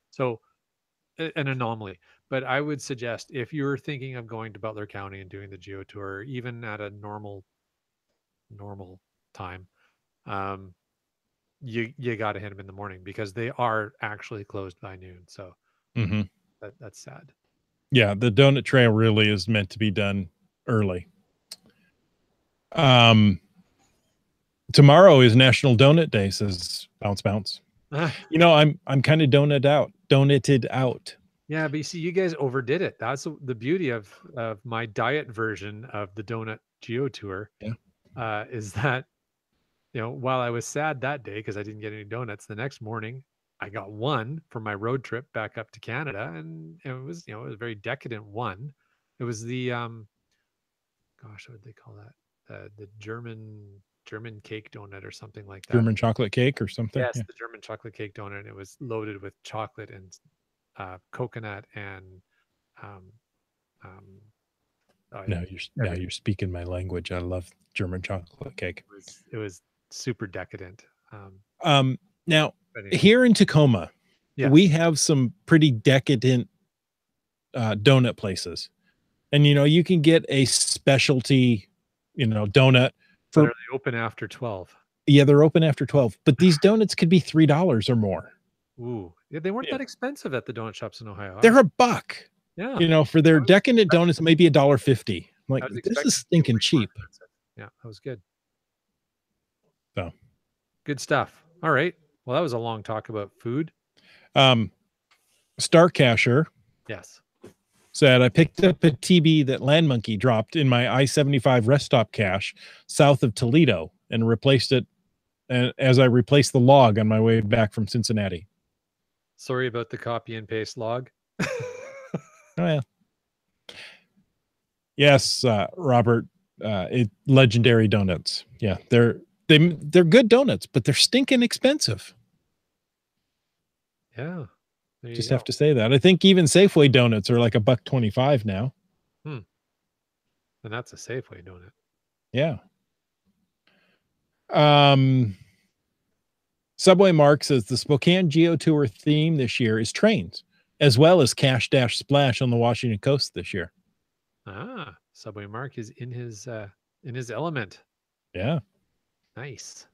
So an anomaly. But I would suggest if you're thinking of going to Butler County and doing the geo tour, even at a normal time, you got to hit them in the morning because they are actually closed by noon. So that's sad. Yeah, the donut trail really is meant to be done early. Tomorrow is National Donut Day, says Bounce Bounce. I'm kind of donuted out. Yeah, but you see, you guys overdid it. That's the beauty of my diet version of the donut geo tour. Yeah. Is that while I was sad that day because I didn't get any donuts, the next morning I got one for my road trip back up to Canada, and it was it was a very decadent one. It was the what would they call that? The German cake donut or something like that. German chocolate cake or something. Yes, the German chocolate cake donut. And it was loaded with chocolate and coconut and now you're speaking my language. I love German chocolate cake. It was super decadent. Now here in Tacoma, we have some pretty decadent donut places, and you can get a specialty donut for. Are they open after 12? Yeah, they're open after 12, but these donuts could be $3 or more. Ooh, yeah, they weren't that expensive at the donut shops in Ohio. They're $1. Yeah, for their decadent donuts, maybe $1.50. Like, this is stinking cheap. Yeah, that was good. So good stuff. All right. Well, that was a long talk about food. Star Casher. Yes. Said I picked up a TB that Land Monkey dropped in my I-75 rest stop cache south of Toledo and replaced it as I replaced the log on my way back from Cincinnati. Sorry about the copy and paste log. Oh yeah. Yes, Robert. Legendary donuts. Yeah, they're good donuts, but they're stinking expensive. Yeah. Just have to say that. I think even Safeway donuts are like $1.25 now. And that's a Safeway donut. Yeah. Subway Mark says the Spokane Geo Tour theme this year is trains, as well as Cash Dash Splash on the Washington coast this year. Ah, Subway Mark is in his element. Yeah, Nice.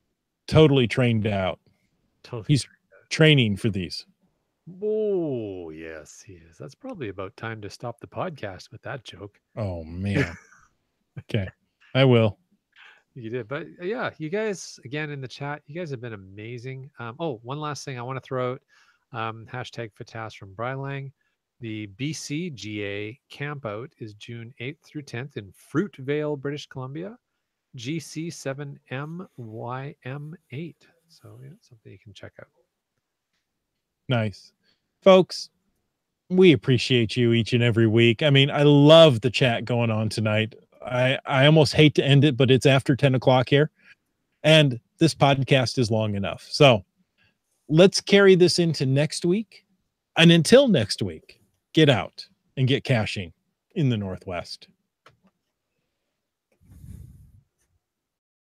totally trained out. Totally. He's training for these. Oh, yes, he is. That's probably about time to stop the podcast with that joke. Oh, man. Okay, I will. You did. But yeah, you guys, again, in the chat, you guys have been amazing. One last thing I want to throw out. Hashtag Fatas from Brylang. The BCGA campout is June 8th through 10th in Fruitvale, British Columbia. GC7MYM8. So yeah, something you can check out. Nice. Folks, we appreciate you each and every week. I mean, I love the chat going on tonight. I almost hate to end it, but it's after 10 o'clock here. And this podcast is long enough. So let's carry this into next week. And until next week, get out and get caching in the Northwest.